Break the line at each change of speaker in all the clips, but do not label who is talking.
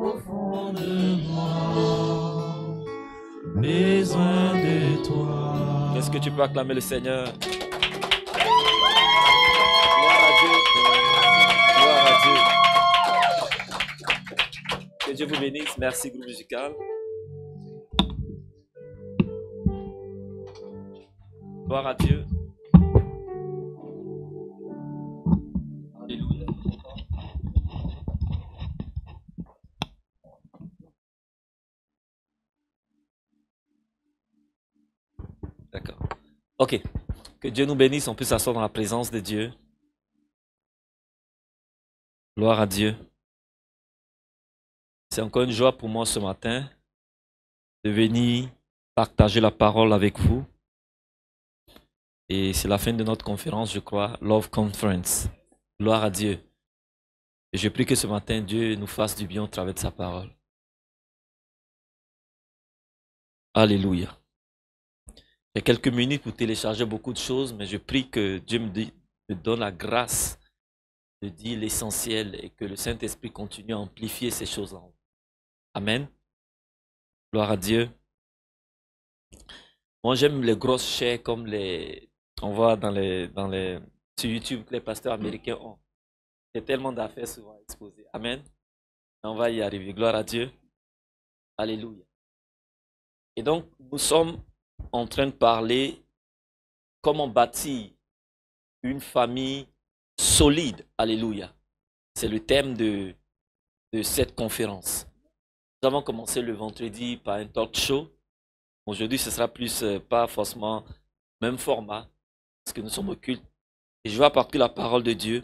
Au fond de moi, besoin de toi.
Est-ce que tu peux acclamer le Seigneur? Gloire à Dieu. Que Dieu vous bénisse. Merci, groupe musical. Gloire à Dieu. Alléluia. D'accord. Ok. Que Dieu nous bénisse. On peut s'asseoir dans la présence de Dieu. Gloire à Dieu. C'est encore une joie pour moi ce matin de venir partager la parole avec vous. Et c'est la fin de notre conférence, je crois, Love Conference. Gloire à Dieu. Et je prie que ce matin, Dieu nous fasse du bien au travers de sa parole. Alléluia. J'ai quelques minutes pour télécharger beaucoup de choses, mais je prie que Dieu me donne la grâce de dire l'essentiel et que le Saint-Esprit continue à amplifier ces choses en haut. Amen. Gloire à Dieu. Moi, j'aime les grosses chairs comme on voit sur YouTube que les pasteurs américains ont. Il y a tellement d'affaires souvent exposées. Amen. On va y arriver. Gloire à Dieu. Alléluia. Et donc, nous sommes en train de parler comment bâtir une famille solide. Alléluia. C'est le thème de cette conférence. Nous avons commencé le vendredi par un talk show. Aujourd'hui, ce sera plus pas forcément même format, parce que nous sommes au culte. Et je vais apporter la parole de Dieu.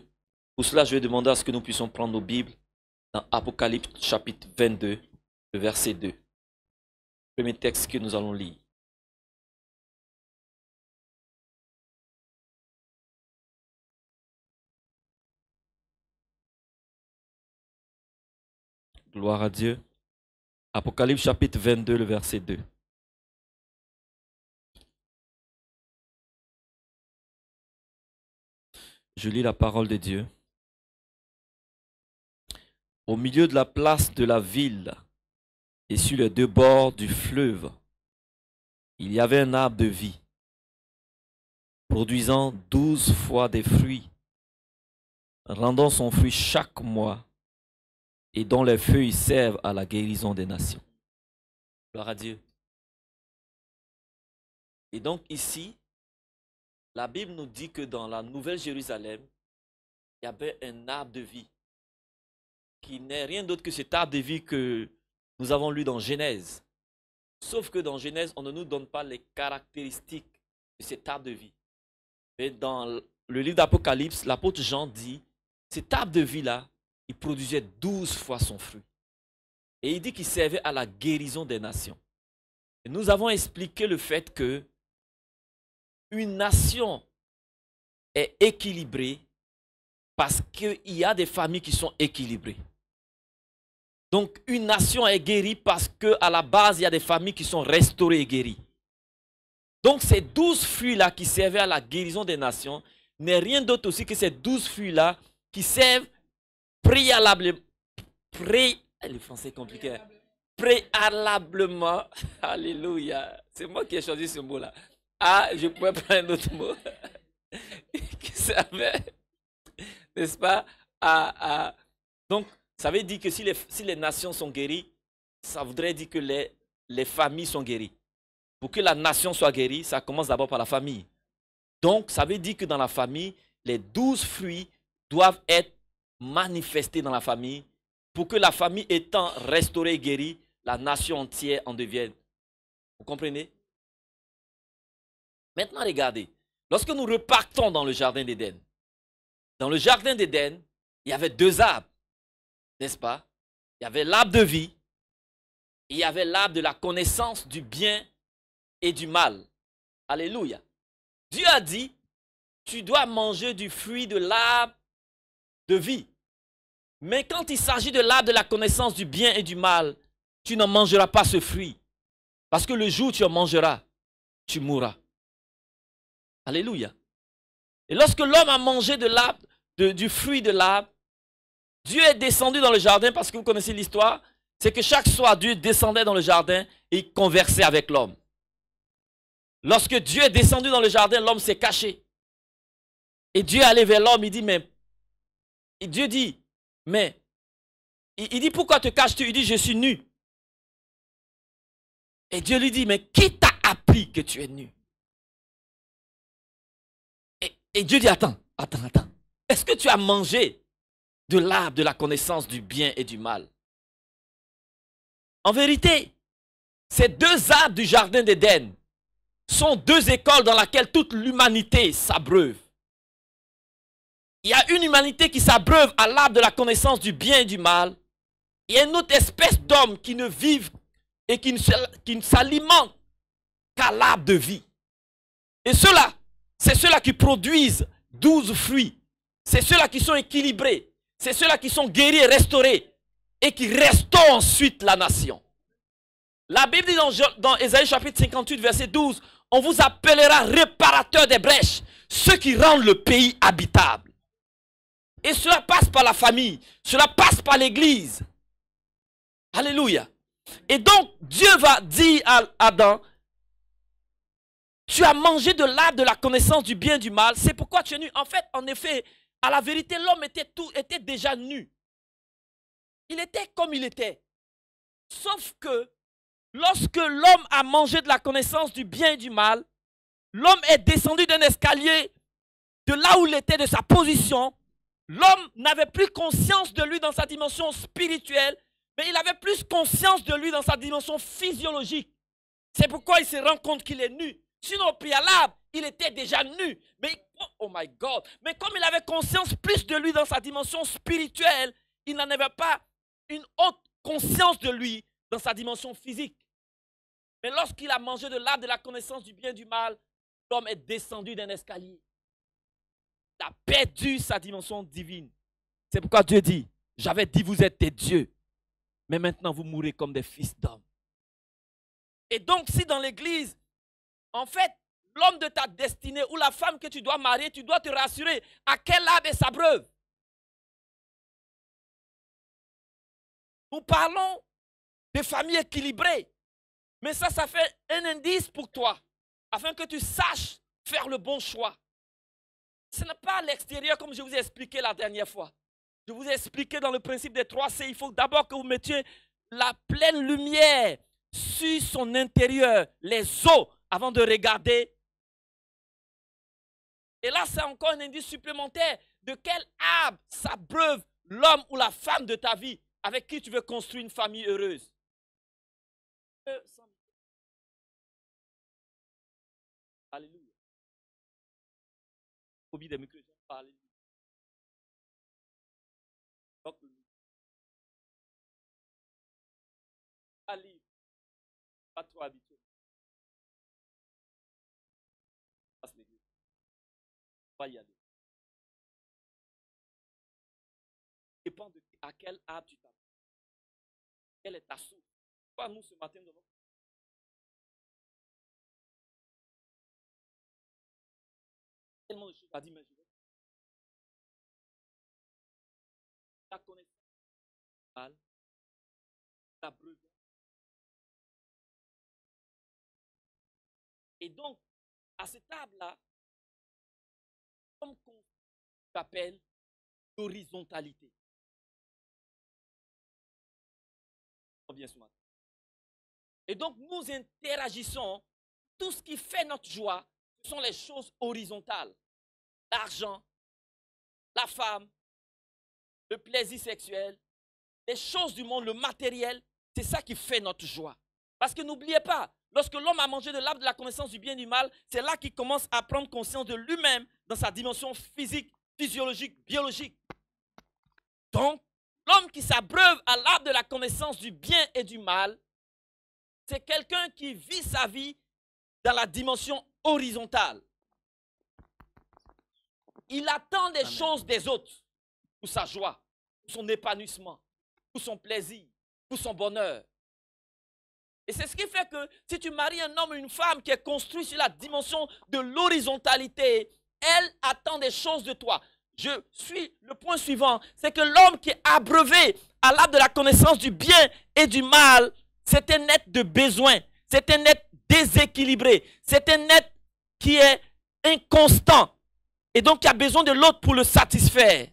Pour cela, je vais demander à ce que nous puissions prendre nos Bibles dans Apocalypse chapitre 22, le verset 2. Premier texte que nous allons lire. Gloire à Dieu. Apocalypse chapitre 22, le verset 2. Je lis la parole de Dieu. Au milieu de la place de la ville et sur les deux bords du fleuve, il y avait un arbre de vie, produisant 12 fois des fruits, rendant son fruit chaque mois, et dont les feuilles servent à la guérison des nations. Gloire à Dieu. Et donc ici, la Bible nous dit que dans la Nouvelle Jérusalem, il y avait un arbre de vie qui n'est rien d'autre que cet arbre de vie que nous avons lu dans Genèse. Sauf que dans Genèse, on ne nous donne pas les caractéristiques de cet arbre de vie. Mais dans le livre d'Apocalypse, l'apôtre Jean dit, cet arbre de vie-là, il produisait 12 fois son fruit. Et il dit qu'il servait à la guérison des nations. Et nous avons expliqué le fait que une nation est équilibrée parce qu'il y a des familles qui sont équilibrées. Donc une nation est guérie parce qu'à la base, il y a des familles qui sont restaurées et guéries. Donc ces 12 fruits-là qui servaient à la guérison des nations n'est rien d'autre aussi que ces 12 fruits-là qui servent préalablement, le français est compliqué, préalablement, alléluia, c'est moi qui ai choisi ce mot-là. Ah, je pourrais prendre un autre mot, qui servait, n'est-ce pas, donc, ça veut dire que si les nations sont guéries, ça voudrait dire que les familles sont guéries. Pour que la nation soit guérie, ça commence d'abord par la famille. Donc, ça veut dire que dans la famille, les 12 fruits doivent être manifestés dans la famille pour que la famille étant restaurée et guérie, la nation entière en devienne. Vous comprenez? Maintenant, regardez. Lorsque nous repartons dans le jardin d'Éden, il y avait 2 arbres, n'est-ce pas? Il y avait l'arbre de vie et il y avait l'arbre de la connaissance du bien et du mal. Alléluia. Dieu a dit, tu dois manger du fruit de l'arbre de vie. Mais quand il s'agit de l'arbre de la connaissance du bien et du mal, tu n'en mangeras pas ce fruit. Parce que le jour où tu en mangeras, tu mourras. Alléluia. Et lorsque l'homme a mangé de l'arbre, du fruit de l'arbre, Dieu est descendu dans le jardin, parce que vous connaissez l'histoire, c'est que chaque soir, Dieu descendait dans le jardin et il conversait avec l'homme. Lorsque Dieu est descendu dans le jardin, l'homme s'est caché. Et Dieu est allé vers l'homme, il dit, mais... Et Dieu dit, mais... Il dit, pourquoi te caches-tu? Il dit, je suis nu. Et Dieu lui dit, mais qui t'a appris que tu es nu? Et Dieu dit, attends. Est-ce que tu as mangé de l'arbre de la connaissance du bien et du mal? En vérité, ces deux arbres du jardin d'Éden sont deux écoles dans lesquelles toute l'humanité s'abreuve. Il y a une humanité qui s'abreuve à l'arbre de la connaissance du bien et du mal. Il y a une autre espèce d'hommes qui ne vivent et qui ne s'alimentent qu'à l'arbre de vie. Et ceux-là, c'est ceux-là qui produisent 12 fruits. C'est ceux-là qui sont équilibrés. C'est ceux-là qui sont guéris et restaurés. Et qui restaurent ensuite la nation. La Bible dit dans Ésaïe chapitre 58, verset 12, on vous appellera réparateurs des brèches, ceux qui rendent le pays habitable. Et cela passe par la famille, cela passe par l'église. Alléluia. Et donc, Dieu va dire à Adam, tu as mangé de l'arbre de la connaissance du bien et du mal, c'est pourquoi tu es nu. En fait, en effet, à la vérité, l'homme était déjà nu. Il était comme il était. Sauf que, lorsque l'homme a mangé de la connaissance du bien et du mal, l'homme est descendu d'un escalier de là où il était, de sa position. L'homme n'avait plus conscience de lui dans sa dimension spirituelle, mais il avait plus conscience de lui dans sa dimension physiologique. C'est pourquoi il se rend compte qu'il est nu. Sinon, au préalable, il était déjà nu. Mais, oh my God, mais comme il avait conscience plus de lui dans sa dimension spirituelle, il n'en avait pas une haute conscience de lui dans sa dimension physique. Mais lorsqu'il a mangé de l'arbre de la connaissance du bien et du mal, l'homme est descendu d'un escalier. Il a perdu sa dimension divine. C'est pourquoi Dieu dit, j'avais dit vous êtes des dieux, mais maintenant vous mourrez comme des fils d'hommes. Et donc si dans l'église, en fait, l'homme de ta destinée ou la femme que tu dois marier, tu dois te rassurer à quel arbre est sa preuve. Nous parlons de familles équilibrées, mais ça fait un indice pour toi, afin que tu saches faire le bon choix. Ce n'est pas à l'extérieur comme je vous ai expliqué la dernière fois. Je vous ai expliqué dans le principe des 3C, il faut d'abord que vous mettiez la pleine lumière sur son intérieur, les os, avant de regarder. Et là, c'est encore un indice supplémentaire de quel arbre s'abreuve l'homme ou la femme de ta vie avec qui tu veux construire une famille heureuse. Alléluia. Des micros, alléluia. Allez, pas trop habitué. Passe l'église. Pas y aller. Dépend de à quel arbre tu t'appelles. Quelle est ta source? Pas nous ce matin devant. Tellement de choses à dire, mais je vais. La connaissance mal, la brûle. Et donc, à cette table-là, comme qu'on appelle l'horizontalité. Bien ce matin. Et donc, nous interagissons. Tout ce qui fait notre joie, ce sont les choses horizontales. L'argent, la femme, le plaisir sexuel, les choses du monde, le matériel, c'est ça qui fait notre joie. Parce que n'oubliez pas, lorsque l'homme a mangé de l'arbre de la connaissance du bien et du mal, c'est là qu'il commence à prendre conscience de lui-même dans sa dimension physique, physiologique, biologique. Donc, l'homme qui s'abreuve à l'arbre de la connaissance du bien et du mal, c'est quelqu'un qui vit sa vie dans la dimension horizontale. Il attend des choses des autres pour sa joie, pour son épanouissement, pour son plaisir, pour son bonheur. Et c'est ce qui fait que si tu maries un homme ou une femme qui est construit sur la dimension de l'horizontalité, Elle attend des choses de toi. Je suis le point suivant, c'est que l'homme qui est abreuvé à l'arbre de la connaissance du bien et du mal, c'est un être de besoin, c'est un être déséquilibré, c'est un être qui est inconstant et donc qui a besoin de l'autre pour le satisfaire.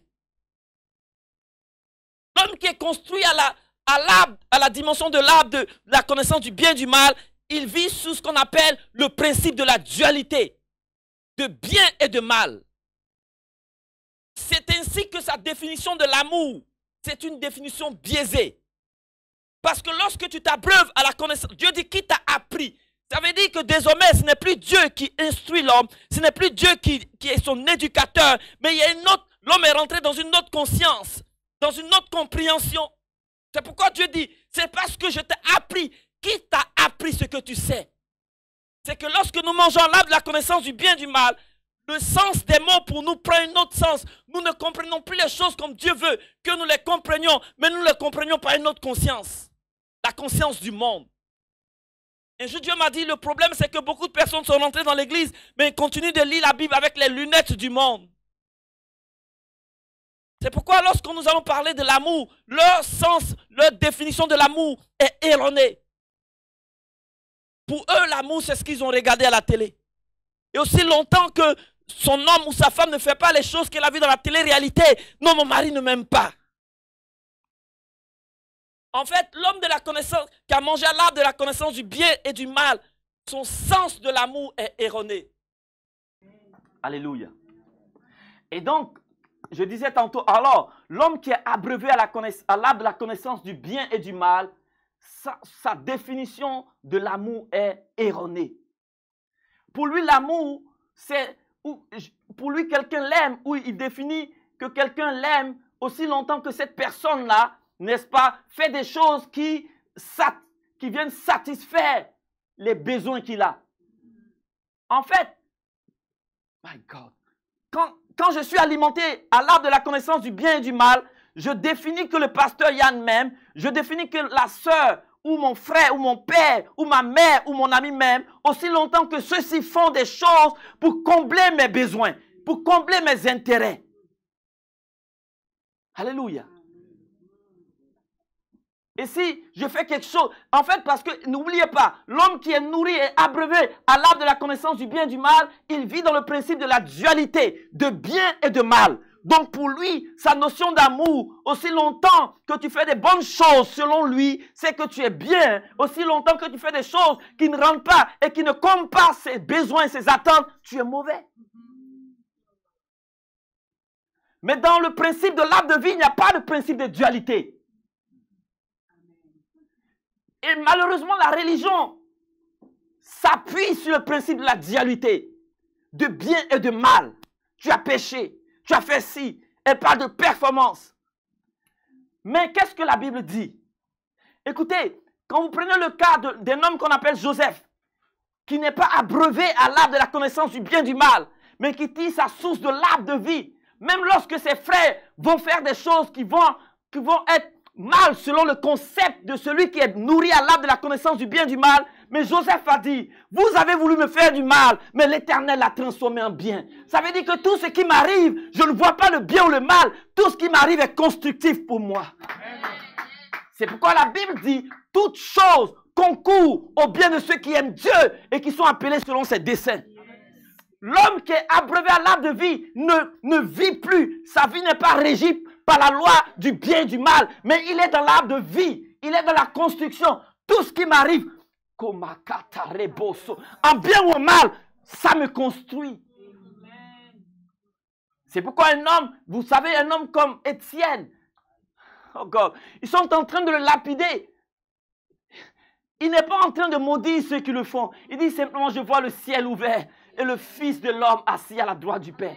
L'homme qui est construit à la dimension de l'arbre de la connaissance du bien et du mal, il vit sous ce qu'on appelle le principe de la dualité, de bien et de mal. C'est ainsi que sa définition de l'amour, c'est une définition biaisée. Parce que lorsque tu t'abreuves à la connaissance, Dieu dit qui t'a appris. Ça veut dire que désormais, ce n'est plus Dieu qui instruit l'homme, ce n'est plus Dieu qui est son éducateur, mais il y a une autre, l'homme est rentré dans une autre conscience, dans une autre compréhension. C'est pourquoi Dieu dit, c'est parce que je t'ai appris. Qui t'a appris ce que tu sais? C'est que lorsque nous mangeons l'arbre de la connaissance du bien et du mal, le sens des mots pour nous prend un autre sens. Nous ne comprenons plus les choses comme Dieu veut que nous les comprenions, mais nous les comprenions par une autre conscience. La conscience du monde. Un jour, Dieu m'a dit, le problème c'est que beaucoup de personnes sont rentrées dans l'église, mais ils continuent de lire la Bible avec les lunettes du monde. C'est pourquoi lorsque nous allons parler de l'amour, leur sens, leur définition de l'amour est erronée. Pour eux, l'amour, c'est ce qu'ils ont regardé à la télé. Et aussi longtemps que son homme ou sa femme ne fait pas les choses qu'elle a vues dans la télé-réalité, non, mon mari ne m'aime pas. En fait, l'homme de la connaissance, qui a mangé à l'arbre de la connaissance du bien et du mal, son sens de l'amour est erroné. Alléluia. Et donc, je disais tantôt, alors, l'homme qui est abreuvé à l'arbre de la connaissance du bien et du mal, sa définition de l'amour est erronée. Pour lui, l'amour, c'est... Pour lui, quelqu'un l'aime, ou il définit que quelqu'un l'aime aussi longtemps que cette personne-là, n'est-ce pas, fait des choses qui viennent satisfaire les besoins qu'il a. En fait, my God, quand je suis alimenté à l'arbre de la connaissance du bien et du mal, je définis que le pasteur Yann m'aime, je définis que la sœur, ou mon frère, ou mon père, ou ma mère, ou mon ami m'aime, aussi longtemps que ceux-ci font des choses pour combler mes besoins, pour combler mes intérêts. Alléluia. Et si je fais quelque chose, en fait, parce que n'oubliez pas, l'homme qui est nourri et abreuvé à l'arbre de la connaissance du bien et du mal, il vit dans le principe de la dualité, de bien et de mal. Donc pour lui, sa notion d'amour, aussi longtemps que tu fais des bonnes choses selon lui, c'est que tu es bien. Aussi longtemps que tu fais des choses qui ne rentrent pas et qui ne comblent pas ses besoins et ses attentes, tu es mauvais. Mais dans le principe de l'arbre de vie, il n'y a pas de principe de dualité. Et malheureusement, la religion s'appuie sur le principe de la dualité, de bien et de mal. Tu as péché, tu as fait ci, elle parle de performance. Mais qu'est-ce que la Bible dit? Écoutez, quand vous prenez le cas d'un homme qu'on appelle Joseph, qui n'est pas abreuvé à l'arbre de la connaissance du bien et du mal, mais qui tire sa source de l'arbre de vie, même lorsque ses frères vont faire des choses qui vont être mal selon le concept de celui qui est nourri à l'arbre de la connaissance du bien et du mal. Mais Joseph a dit, vous avez voulu me faire du mal, mais l'Éternel l'a transformé en bien. Ça veut dire que tout ce qui m'arrive, je ne vois pas le bien ou le mal. Tout ce qui m'arrive est constructif pour moi. C'est pourquoi la Bible dit, toute chose concourt au bien de ceux qui aiment Dieu et qui sont appelés selon ses desseins. L'homme qui est abreuvé à l'arbre de vie ne vit plus. Sa vie n'est pas régie par la loi du bien et du mal, mais il est dans l'arbre de vie. Il est dans la construction. Tout ce qui m'arrive, en bien ou en mal, ça me construit. C'est pourquoi un homme, vous savez, un homme comme Étienne, oh God, ils sont en train de le lapider. Il n'est pas en train de maudire ceux qui le font. Il dit simplement, je vois le ciel ouvert et le Fils de l'homme assis à la droite du Père.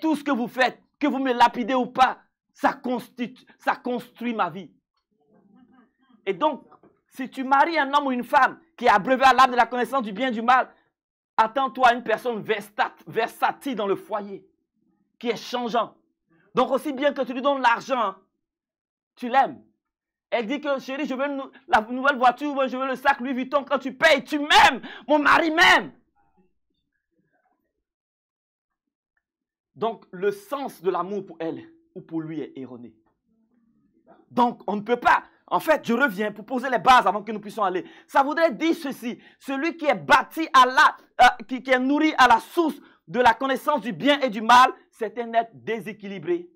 Tout ce que vous faites, que vous me lapidez ou pas, ça construit ma vie. Et donc, si tu maries un homme ou une femme qui est abreuvé à l'arbre de la connaissance du bien et du mal, attends-toi à une personne versatile dans le foyer, qui est changeant. Donc aussi bien que tu lui donnes l'argent, tu l'aimes. Elle dit que chérie, je veux la nouvelle voiture, je veux le sac Louis Vuitton. Quand tu payes, tu m'aimes. Mon mari m'aime.
Donc, le sens de l'amour pour elle ou pour lui est erroné. Donc, on ne peut pas. En fait, je reviens pour poser les bases avant que nous puissions aller. Ça voudrait dire ceci. Celui qui est bâti qui est nourri à la source de la connaissance du bien et du mal, c'est un être déséquilibré.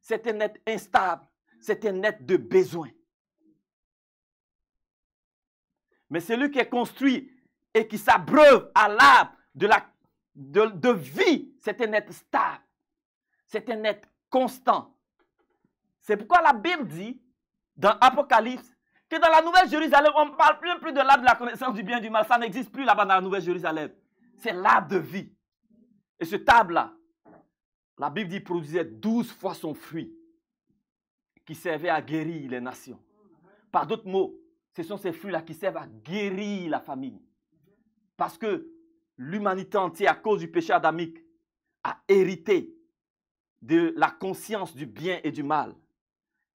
C'est un être instable. C'est un être de besoin. Mais celui qui est construit et qui s'abreuve à l'arbre de vie, c'est un être stable. C'est un être constant. C'est pourquoi la Bible dit, dans Apocalypse, que dans la Nouvelle Jérusalem, on ne parle plus de l'arbre de la connaissance du bien et du mal. Ça n'existe plus là-bas dans la Nouvelle Jérusalem. C'est l'arbre de vie. Et ce arbre-là, la Bible dit, produisait 12 fois son fruit, qui servait à guérir les nations. Par d'autres mots, ce sont ces fruits-là qui servent à guérir la famille. Parce que l'humanité entière, à cause du péché adamique, a hérité de la conscience du bien et du mal.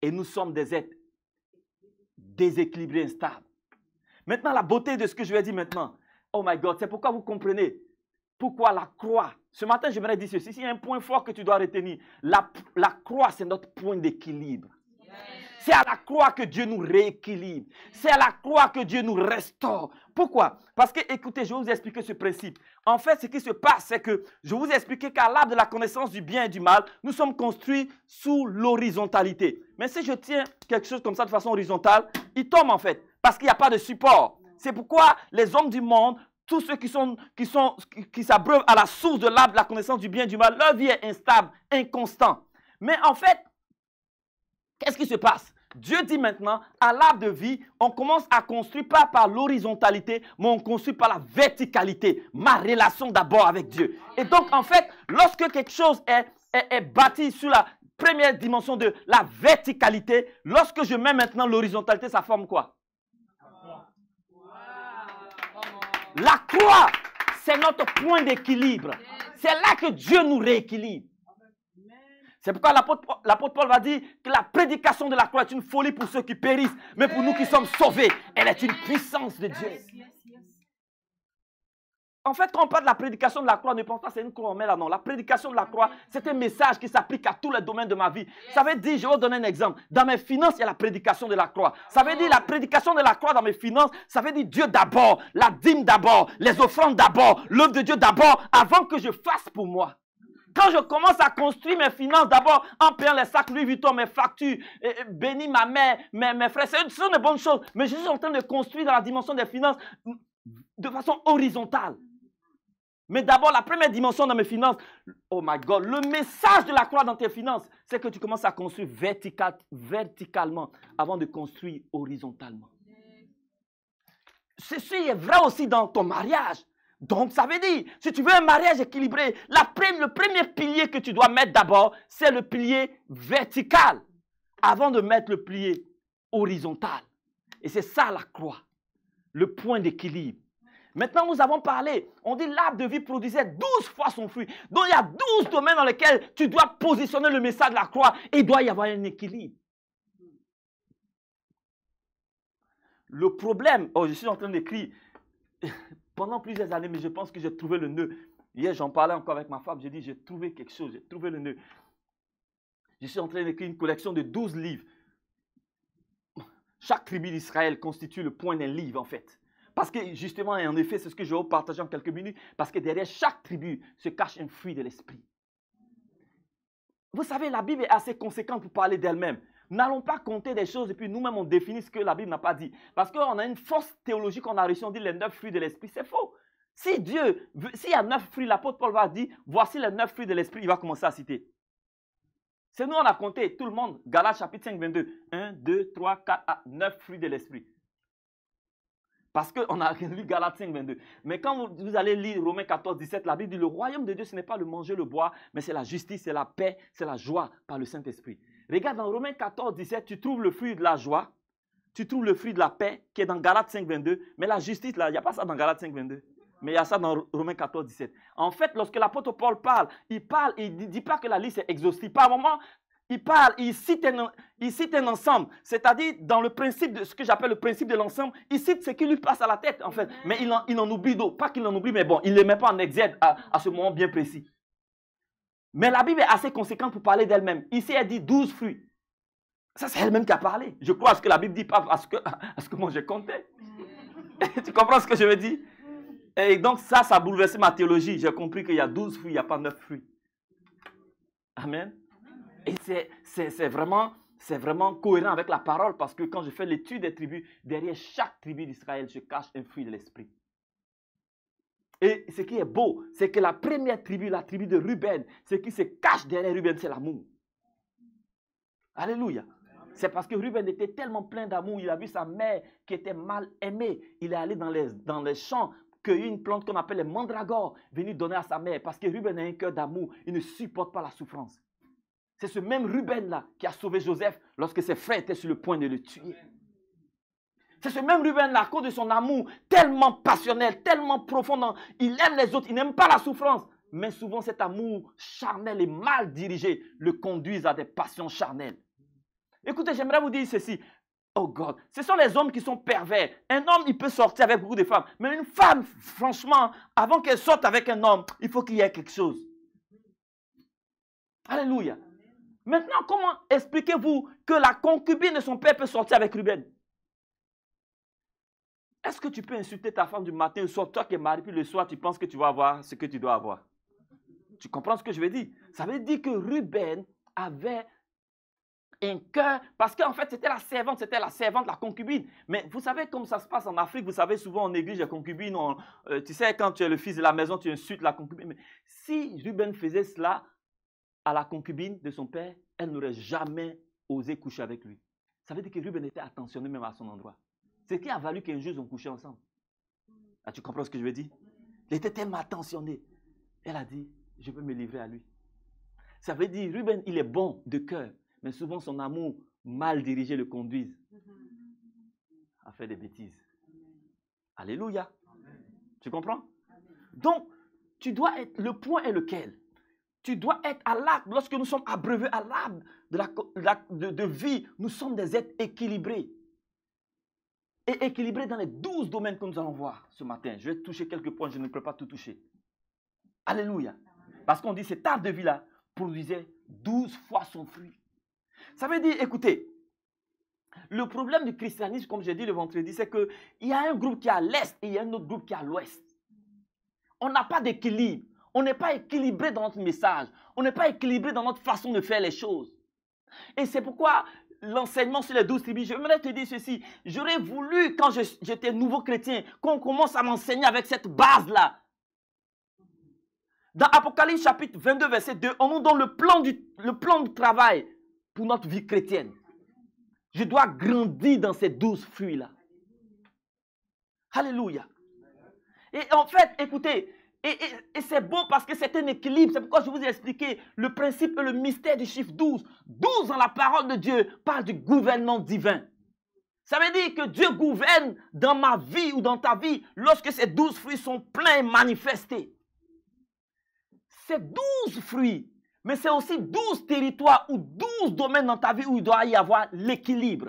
Et nous sommes des êtres déséquilibrés, instables. Maintenant, la beauté de ce que je vais dire maintenant. Oh my God, c'est pourquoi vous comprenez pourquoi la croix. Ce matin, j'aimerais dire ceci. S'il y a un point fort que tu dois retenir, la croix, c'est notre point d'équilibre. C'est à la croix que Dieu nous rééquilibre. C'est à la croix que Dieu nous restaure. Pourquoi? Parce que, écoutez, je vais vous expliquer ce principe. En fait, ce qui se passe, c'est que je vais vous expliquer qu'à l'arbre de la connaissance du bien et du mal, nous sommes construits sous l'horizontalité. Mais si je tiens quelque chose comme ça de façon horizontale, il tombe en fait, parce qu'il n'y a pas de support. C'est pourquoi les hommes du monde, tous ceux qui s'abreuvent à la source de l'arbre de la connaissance du bien et du mal, leur vie est instable, inconstant. Mais en fait, qu'est-ce qui se passe? Dieu dit maintenant, à l'arbre de vie, on commence à construire pas par l'horizontalité, mais on construit par la verticalité. Ma relation d'abord avec Dieu. Et donc, en fait, lorsque quelque chose est bâti sur la première dimension de la verticalité, lorsque je mets maintenant l'horizontalité, ça forme quoi? La croix, c'est notre point d'équilibre. C'est là que Dieu nous rééquilibre. C'est pourquoi l'apôtre Paul va dire que la prédication de la croix est une folie pour ceux qui périssent, mais pour nous qui sommes sauvés, elle est une puissance de Dieu. En fait, quand on parle de la prédication de la croix, ne pense pas que c'est une croix, on met là, non. La prédication de la croix, c'est un message qui s'applique à tous les domaines de ma vie. Ça veut dire, je vais vous donner un exemple. Dans mes finances, il y a la prédication de la croix. Ça veut dire la prédication de la croix dans mes finances, ça veut dire Dieu d'abord, la dîme d'abord, les offrandes d'abord, l'œuvre de Dieu d'abord, avant que je fasse pour moi. Quand je commence à construire mes finances, d'abord en payant les sacs Louis Vuitton, mes factures, bénis ma mère, mes frères, ce sont de bonnes choses. Mais je suis en train de construire dans la dimension des finances de façon horizontale. Mais d'abord, la première dimension dans mes finances, oh my God, le message de la croix dans tes finances, c'est que tu commences à construire verticalement avant de construire horizontalement. Ceci est vrai aussi dans ton mariage. Donc, ça veut dire, si tu veux un mariage équilibré, le premier pilier que tu dois mettre d'abord, c'est le pilier vertical, avant de mettre le pilier horizontal. Et c'est ça la croix, le point d'équilibre. Maintenant, nous avons parlé, on dit l'arbre de vie produisait 12 fois son fruit. Donc, il y a 12 domaines dans lesquels tu dois positionner le message de la croix et il doit y avoir un équilibre. Le problème, je suis en train d'écrire pendant plusieurs années, mais je pense que j'ai trouvé le nœud. Hier, j'en parlais encore avec ma femme, j'ai dit, j'ai trouvé quelque chose, j'ai trouvé le nœud. Je suis en train d'écrire une collection de 12 livres. Chaque tribu d'Israël constitue le point d'un livre, en fait. Parce que, justement, et en effet, c'est ce que je vais vous partager en quelques minutes, parce que derrière chaque tribu se cache un fruit de l'esprit. Vous savez, la Bible est assez conséquente pour parler d'elle-même. N'allons pas compter des choses et puis nous-mêmes on définit ce que la Bible n'a pas dit. Parce qu'on a une fausse théologie qu'on a reçue, on dit les 9 fruits de l'esprit. C'est faux. S'il y a 9 fruits, l'apôtre Paul va dire, voici les 9 fruits de l'esprit, il va commencer à citer. C'est nous on a compté, tout le monde, Galates chapitre 5, 22. 1, 2, 3, 4, 9 fruits de l'esprit. Parce qu'on a lu Galates 5, 22. Mais quand vous allez lire Romains 14, 17, la Bible dit, le royaume de Dieu, ce n'est pas le manger, le boire, mais c'est la justice, c'est la paix, c'est la joie par le Saint-Esprit. Regarde dans Romains 14, 17, tu trouves le fruit de la joie, tu trouves le fruit de la paix qui est dans Galates 5, 22, mais la justice, là, il n'y a pas ça dans Galates 5, 22. Mais il y a ça dans Romains 14, 17. En fait, lorsque l'apôtre Paul parle, il ne dit pas que la liste est exhaustive. Par moment, il parle, il cite un ensemble. C'est-à-dire, dans le principe de ce que j'appelle le principe de l'ensemble, il cite ce qui lui passe à la tête, en fait. Mais il en oublie d'autres. Pas qu'il en oublie, mais bon, il ne les met pas en exergue à ce moment bien précis. Mais la Bible est assez conséquente pour parler d'elle-même. Ici, elle dit 12 fruits. Ça, c'est elle-même qui a parlé. Je crois à ce que la Bible dit, pas à ce que moi j'ai compté. Tu comprends ce que je veux dire? Et donc ça a bouleversé ma théologie. J'ai compris qu'il y a 12 fruits, il n'y a pas 9 fruits. Amen. Et c'est vraiment cohérent avec la parole parce que quand je fais l'étude des tribus, derrière chaque tribu d'Israël se cache un fruit de l'esprit. Et ce qui est beau, c'est que la première tribu, la tribu de Ruben, ce qui se cache derrière Ruben, c'est l'amour. Alléluia. C'est parce que Ruben était tellement plein d'amour, il a vu sa mère qui était mal aimée. Il est allé dans les champs, cueillir une plante qu'on appelle les mandragores, venu donner à sa mère. Parce que Ruben a un cœur d'amour, il ne supporte pas la souffrance. C'est ce même Ruben-là qui a sauvé Joseph lorsque ses frères étaient sur le point de le tuer. C'est ce même Ruben-là, à cause de son amour tellement passionnel, tellement profond. Il aime les autres, il n'aime pas la souffrance. Mais souvent cet amour charnel et mal dirigé le conduit à des passions charnelles. Écoutez, j'aimerais vous dire ceci. Oh God, ce sont les hommes qui sont pervers. Un homme, il peut sortir avec beaucoup de femmes. Mais une femme, franchement, avant qu'elle sorte avec un homme, il faut qu'il y ait quelque chose. Alléluia. Maintenant, comment expliquez-vous que la concubine de son père peut sortir avec Ruben? Est-ce que tu peux insulter ta femme du matin au soir, toi qui es marié, puis le soir, tu penses que tu vas avoir ce que tu dois avoir? Tu comprends ce que je veux dire? Ça veut dire que Ruben avait un cœur, parce qu'en fait, c'était la servante, la concubine. Mais vous savez comment ça se passe en Afrique, vous savez, souvent on néglige la concubine. Tu sais, quand tu es le fils de la maison, tu insultes la concubine. Mais si Ruben faisait cela à la concubine de son père, elle n'aurait jamais osé coucher avec lui. Ça veut dire que Ruben était attentionné même à son endroit. C'est ce qui a valu qu'un jour ils ont couché ensemble. Ah, tu comprends ce que je veux dire? Il était tellement attentionné. Elle a dit, je peux me livrer à lui. Ça veut dire, Ruben, il est bon de cœur, mais souvent son amour mal dirigé le conduise à faire des bêtises. Alléluia. Tu comprends? Donc, tu dois être, le point est lequel? Tu dois être à l'arbre. Lorsque nous sommes abreuvés à l'arbre de vie, nous sommes des êtres équilibrés. Et équilibrés dans les 12 domaines que nous allons voir ce matin. Je vais toucher quelques points, je ne peux pas tout toucher. Alléluia. Parce qu'on dit cet arbre de vie-là produisait 12 fois son fruit. Ça veut dire, écoutez, le problème du christianisme, comme j'ai dit le vendredi, c'est qu'il y a un groupe qui est à l'est et il y a un autre groupe qui est à l'ouest. On n'a pas d'équilibre. On n'est pas équilibré dans notre message. On n'est pas équilibré dans notre façon de faire les choses. Et c'est pourquoi l'enseignement sur les 12 tribus, j'aimerais te dire ceci. J'aurais voulu, quand j'étais nouveau chrétien, qu'on commence à m'enseigner avec cette base-là. Dans Apocalypse chapitre 22, verset 2, on nous donne le plan de travail pour notre vie chrétienne. Je dois grandir dans ces 12 fruits-là. Alléluia. Et en fait, écoutez, et c'est beau parce que c'est un équilibre. C'est pourquoi je vous ai expliqué le principe et le mystère du chiffre 12. 12 dans la parole de Dieu parle du gouvernement divin. Ça veut dire que Dieu gouverne dans ma vie ou dans ta vie lorsque ces 12 fruits sont pleins et manifestés. C'est 12 fruits, mais c'est aussi 12 territoires ou 12 domaines dans ta vie où il doit y avoir l'équilibre.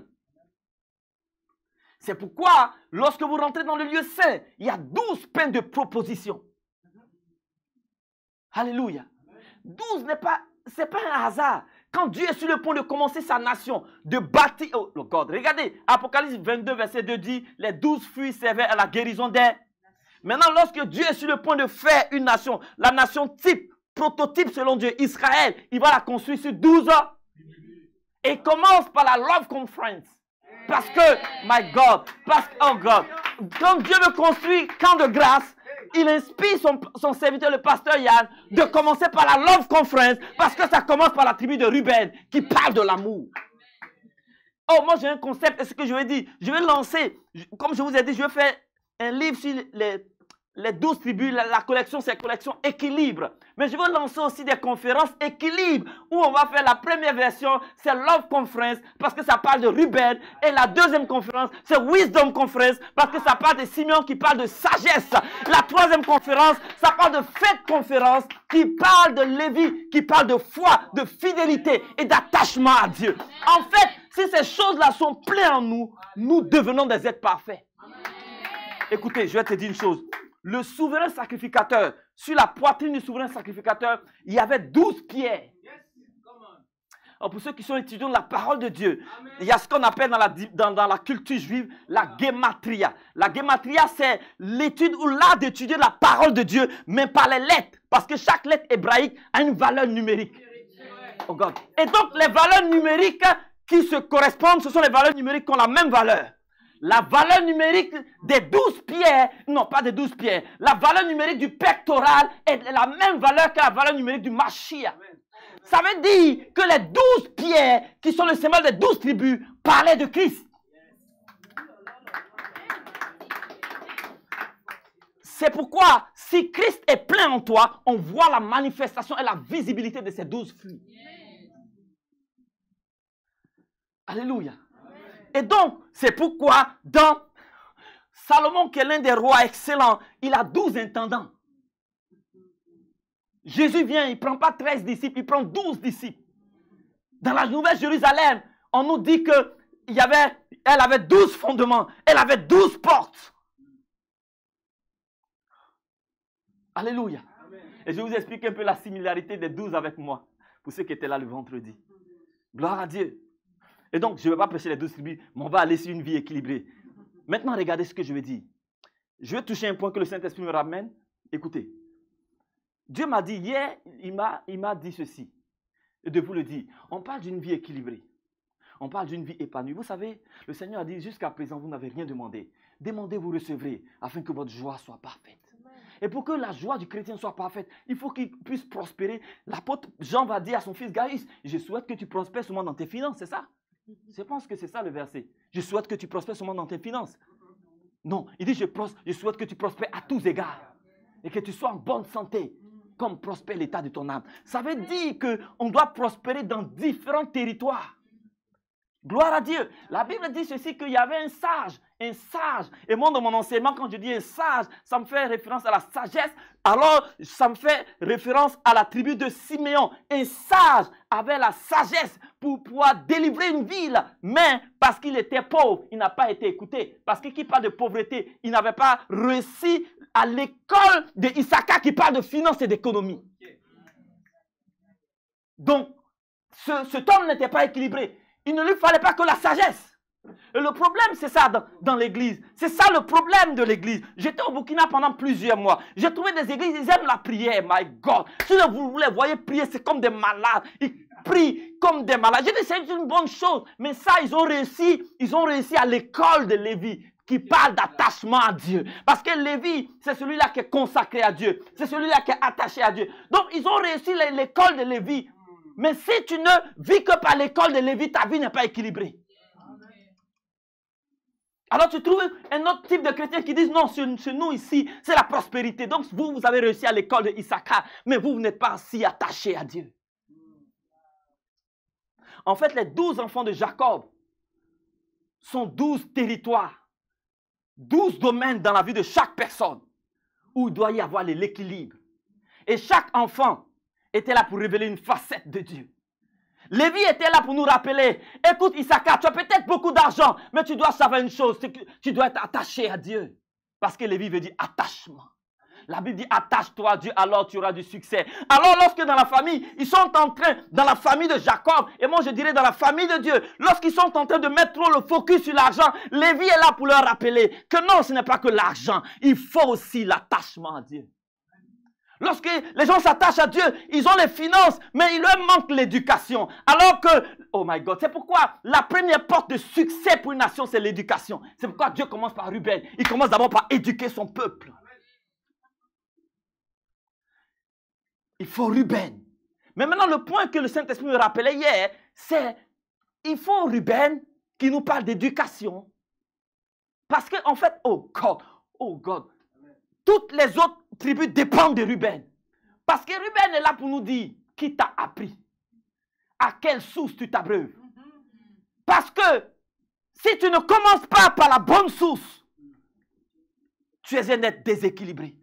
C'est pourquoi, lorsque vous rentrez dans le lieu saint, il y a 12 pains de proposition. Alléluia. 12 c'est pas un hasard. Quand Dieu est sur le point de commencer sa nation, de bâtir... Oh God, regardez, Apocalypse 22, verset 2 dit, les 12 fruits servaient à la guérison des... Maintenant, lorsque Dieu est sur le point de faire une nation, la nation type, prototype selon Dieu, Israël, il va la construire sur 12 ans. Et il commence par la Love Conference. Parce que, my God, oh God, quand Dieu veut construire camp de grâce, il inspire son serviteur, le pasteur Yann, de commencer par la Love Conference, parce que ça commence par la tribu de Ruben, qui parle de l'amour. Oh, moi j'ai un concept, et ce que je vais dire, je vais lancer, comme je vous ai dit, je vais faire un livre sur les 12 tribus, la collection, c'est la collection équilibre. Mais je vais lancer aussi des conférences équilibre, où on va faire la première version, c'est Love Conference, parce que ça parle de Ruben, et la deuxième conférence, c'est Wisdom Conference, parce que ça parle de Simeon qui parle de sagesse. La troisième conférence, ça parle de Fête Conférence, qui parle de Lévi, qui parle de foi, de fidélité et d'attachement à Dieu. En fait, si ces choses-là sont pleines en nous, nous devenons des êtres parfaits. Écoutez, je vais te dire une chose. le souverain sacrificateur, sur la poitrine du souverain sacrificateur, il y avait 12 pierres. Alors pour ceux qui sont étudiants de la parole de Dieu, il y a ce qu'on appelle dans la culture juive la gematria. La gematria, c'est l'étude ou l'art d'étudier la parole de Dieu, mais par les lettres. Parce que chaque lettre hébraïque a une valeur numérique. Oh God. Et donc les valeurs numériques qui se correspondent, ce sont les valeurs numériques qui ont la même valeur. La valeur numérique des 12 pierres, non pas des 12 pierres, la valeur numérique du pectoral est la même valeur que la valeur numérique du Mashiach. Ça veut dire que les 12 pierres qui sont le symbole des 12 tribus parlaient de Christ. C'est pourquoi si Christ est plein en toi, on voit la manifestation et la visibilité de ces 12 fruits. Alléluia. Et donc, c'est pourquoi dans Salomon, qui est l'un des rois excellents, il a 12 intendants. Jésus vient, il ne prend pas 13 disciples, il prend 12 disciples. Dans la Nouvelle Jérusalem, on nous dit qu'elle avait 12 fondements, elle avait 12 portes. Alléluia. Amen. Et je vais vous expliquer un peu la similarité des 12 avec moi, pour ceux qui étaient là le vendredi. Gloire à Dieu. Et donc, je ne vais pas prêcher les 12 tribus, mais on va aller sur une vie équilibrée. Maintenant, regardez ce que je vais dire. Je vais toucher un point que le Saint-Esprit me ramène. Écoutez. Dieu m'a dit hier, il m'a dit ceci. Et de vous le dire. On parle d'une vie équilibrée. On parle d'une vie épanouie. Vous savez, le Seigneur a dit, jusqu'à présent, vous n'avez rien demandé. Demandez, vous recevrez, afin que votre joie soit parfaite. Et pour que la joie du chrétien soit parfaite, il faut qu'il puisse prospérer. L'apôtre Jean va dire à son fils Gaïs, je souhaite que tu prospères seulement dans tes finances, c'est ça? Je pense que c'est ça le verset. Je souhaite que tu prospères seulement dans tes finances. Non, il dit, je souhaite que tu prospères à tous égards. Et que tu sois en bonne santé, comme prospère l'état de ton âme. Ça veut dire qu'on doit prospérer dans différents territoires. Gloire à Dieu. La Bible dit ceci, qu'il y avait un sage. Et moi, dans mon enseignement, quand je dis un sage, ça me fait référence à la sagesse. Alors, ça me fait référence à la tribu de Siméon. Un sage avait la sagesse pour pouvoir délivrer une ville. Mais parce qu'il était pauvre, il n'a pas été écouté. Parce que qui parle de pauvreté, il n'avait pas réussi à l'école de Issachar qui parle de finance et d'économie. Donc, cet homme n'était pas équilibré. Il ne lui fallait pas que la sagesse. Et le problème, c'est ça dans l'église. C'est ça le problème de l'église. J'étais au Burkina pendant plusieurs mois. J'ai trouvé des églises, ils aiment la prière, my God. Si vous les voyez prier, c'est comme des malades. Ils prient comme des malades. J'ai dit, c'est une bonne chose. Mais ça, ils ont réussi à l'école de Lévi, qui parle d'attachement à Dieu. Parce que Lévi, c'est celui-là qui est consacré à Dieu. C'est celui-là qui est attaché à Dieu. Donc, ils ont réussi l'école de Lévi. Mais si tu ne vis que par l'école de Lévi, ta vie n'est pas équilibrée. Alors tu trouves un autre type de chrétiens qui disent non, chez nous ici, c'est la prospérité. Donc vous avez réussi à l'école de Issachar, mais vous n'êtes pas si attachés à Dieu. En fait, les 12 enfants de Jacob sont 12 territoires, 12 domaines dans la vie de chaque personne où il doit y avoir l'équilibre. Et chaque enfant était là pour révéler une facette de Dieu. Lévi était là pour nous rappeler, écoute Issachar, tu as peut-être beaucoup d'argent, mais tu dois savoir une chose, c'est que tu dois être attaché à Dieu. Parce que Lévi veut dire attachement. La Bible dit attache-toi à Dieu, alors tu auras du succès. Alors lorsque dans la famille, ils sont en train, dans la famille de Jacob, et moi je dirais dans la famille de Dieu, lorsqu'ils sont en train de mettre trop le focus sur l'argent, Lévi est là pour leur rappeler que non, ce n'est pas que l'argent, il faut aussi l'attachement à Dieu. Lorsque les gens s'attachent à Dieu, ils ont les finances, mais il leur manque l'éducation. Alors que, oh my God, c'est pourquoi la première porte de succès pour une nation, c'est l'éducation. C'est pourquoi Dieu commence par Ruben. Il commence d'abord par éduquer son peuple. Il faut Ruben. Mais maintenant, le point que le Saint-Esprit me rappelait hier, c'est il faut Ruben qui nous parle d'éducation. Parce que, en fait, oh God, toutes les autres tribus dépendent de Ruben. Parce que Ruben est là pour nous dire qui t'a appris. À quelle source tu t'abreuves. Parce que si tu ne commences pas par la bonne source, tu es un être déséquilibré.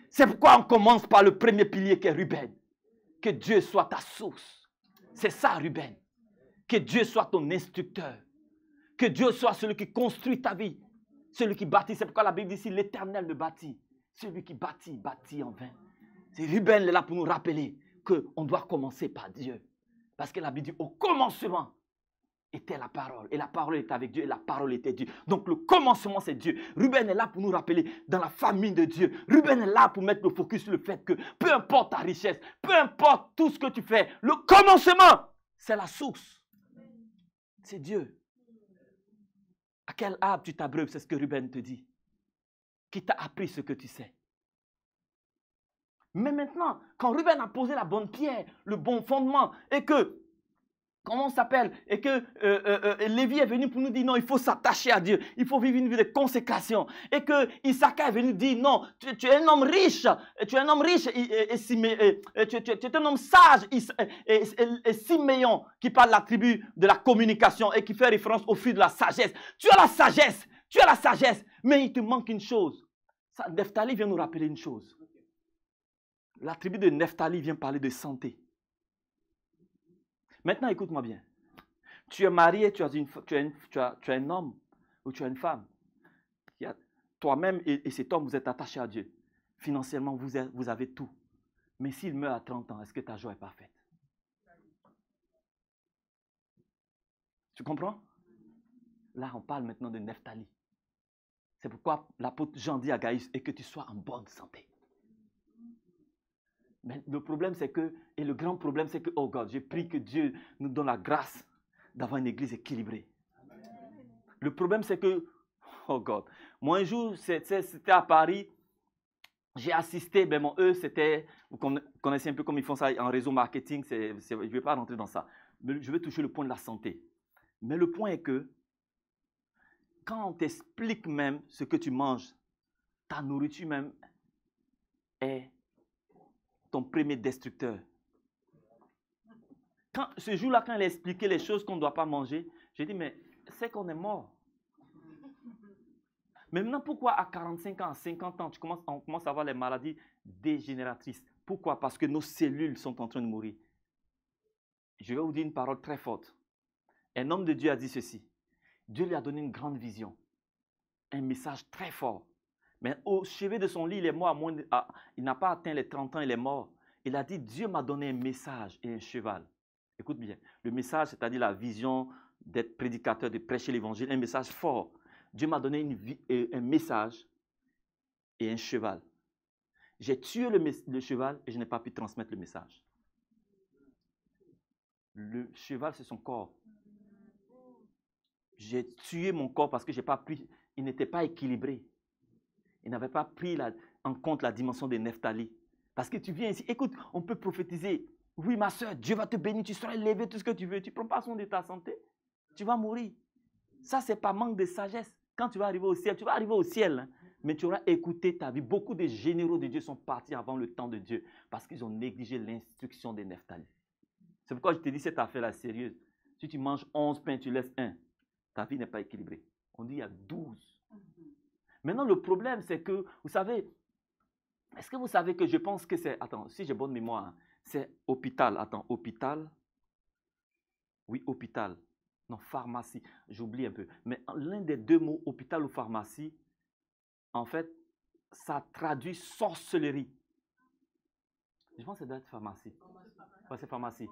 C'est pourquoi on commence par le premier pilier qui est Ruben. Que Dieu soit ta source. C'est ça Ruben. Que Dieu soit ton instructeur. Que Dieu soit celui qui construit ta vie. Celui qui bâtit. C'est pourquoi la Bible dit ici l'Éternel le bâtit. Celui qui bâtit, bâtit en vain. C'est Ruben est là pour nous rappeler qu'on doit commencer par Dieu. Parce que la Bible dit, au commencement était la parole. Et la parole était avec Dieu et la parole était Dieu. Donc le commencement c'est Dieu. Ruben est là pour nous rappeler dans la famille de Dieu. Ruben est là pour mettre le focus sur le fait que peu importe ta richesse, peu importe tout ce que tu fais, le commencement c'est la source. C'est Dieu. À quel arbre tu t'abreuves, c'est ce que Ruben te dit. Qui t'a appris ce que tu sais. Mais maintenant, quand Ruben a posé la bonne pierre, le bon fondement, et que, comment on s'appelle, et que Lévi est venu pour nous dire non, il faut s'attacher à Dieu, il faut vivre une vie de consécration, et que Issachar est venu dire non, tu es un homme riche, tu es un homme riche, tu es un homme sage, et Siméon qui parle de la tribu de la communication et qui fait référence au fruit de la sagesse. Tu as la sagesse, mais il te manque une chose. Nephtali vient nous rappeler une chose. La tribu de Nephtali vient parler de santé. Maintenant, écoute-moi bien. Tu es marié, tu as un homme ou tu as une femme. Toi-même et cet homme, vous êtes attachés à Dieu. Financièrement, vous avez tout. Mais s'il meurt à 30 ans, est-ce que ta joie est parfaite? Tu comprends? Là, on parle maintenant de Nephtali. C'est pourquoi l'apôtre Jean dit à Gaius, et que tu sois en bonne santé. Mais le problème, c'est que, et le grand problème, c'est que, oh God, j'ai prie que Dieu nous donne la grâce d'avoir une église équilibrée. Le problème, c'est que, oh God, moi un jour, c'était à Paris, j'ai assisté, ben bon, eux, c'était, vous connaissez un peu comme ils font ça en réseau marketing, je ne vais pas rentrer dans ça, mais je vais toucher le point de la santé. Mais le point est que, quand on t'explique même ce que tu manges, ta nourriture même est ton premier destructeur. Ce jour-là, quand elle a expliqué les choses qu'on ne doit pas manger, j'ai dit, mais c'est qu'on est mort. Mais maintenant, pourquoi à 45 ans, à 50 ans, on commence à avoir les maladies dégénératrices? Pourquoi? Parce que nos cellules sont en train de mourir. Je vais vous dire une parole très forte. Un homme de Dieu a dit ceci. Dieu lui a donné une grande vision. Un message très fort. Mais au chevet de son lit, il est mort il n'a pas atteint les 30 ans, il est mort. Il a dit, Dieu m'a donné un message et un cheval. Écoute bien, le message, c'est-à-dire la vision d'être prédicateur, de prêcher l'évangile, un message fort. Dieu m'a donné un message et un cheval. J'ai tué le cheval et je n'ai pas pu transmettre le message. Le cheval, c'est son corps. J'ai tué mon corps parce que il n'était pas équilibré. Il n'avait pas pris en compte la dimension de Nephtali. Parce que tu viens ici, écoute, on peut prophétiser. Oui, ma soeur, Dieu va te bénir, tu seras élevé, tout ce que tu veux. Tu ne prends pas soin de ta santé, tu vas mourir. Ça, ce n'est pas manque de sagesse. Quand tu vas arriver au ciel, tu vas arriver au ciel, hein, mais tu auras écouté ta vie. Beaucoup de généraux de Dieu sont partis avant le temps de Dieu parce qu'ils ont négligé l'instruction de Nephtali. C'est pourquoi je te dis cette affaire-là sérieuse. Si tu manges 11 pains, tu laisses un, ta vie n'est pas équilibrée. On dit il y a 12. Maintenant, le problème, c'est que, vous savez, est-ce que vous savez que je pense que c'est, attends, si j'ai bonne mémoire, hein, c'est hôpital, attends, hôpital, oui, hôpital, non, pharmacie, j'oublie un peu, mais l'un des deux mots, hôpital ou pharmacie, en fait, ça traduit sorcellerie. Je pense que ça doit être pharmacie. Ouais, c'est pharmacie.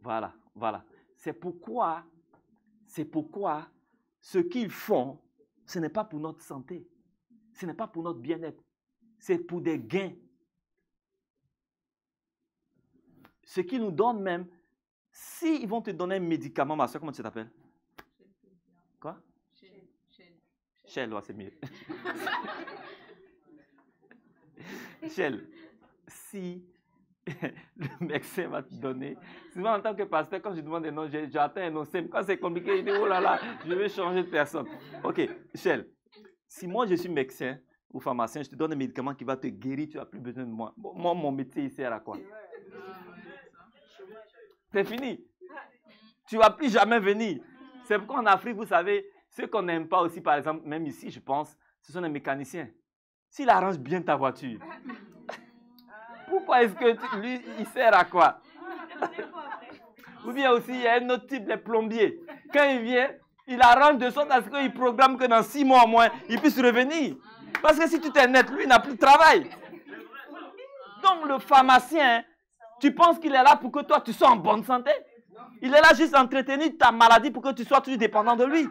Voilà, voilà. C'est pourquoi ce qu'ils font, ce n'est pas pour notre santé. Ce n'est pas pour notre bien-être. C'est pour des gains. Ce qu'ils nous donnent même, s'ils vont te donner un médicament, ma soeur, comment tu t'appelles? Quoi? Shell, ouais, c'est mieux. Shell, si le médecin va te donner, souvent en tant que pasteur, quand je demande des noms, j'atteins un nom simple. Quand c'est compliqué, je dis, oh là là, je vais changer de personne. Ok, Shell, si moi je suis médecin ou pharmacien, je te donne un médicament qui va te guérir, tu n'as plus besoin de moi. Moi, mon métier, il sert à quoi? C'est fini. Tu ne vas plus jamais venir. C'est pourquoi en Afrique, vous savez, ceux qu'on n'aime pas aussi, par exemple, même ici, je pense, ce sont les mécaniciens. S'il arrange bien ta voiture, pourquoi est-ce que lui, il sert à quoi? Ou bien aussi, il y a un autre type, les plombiers. Quand il vient, il arrange de sorte à ce qu'il programme que dans 6 mois au moins, il puisse revenir. Parce que si tu t'es net, lui, il n'a plus de travail. Donc, le pharmacien, tu penses qu'il est là pour que toi, tu sois en bonne santé? Il est là juste à entretenir ta maladie pour que tu sois toujours dépendant de lui.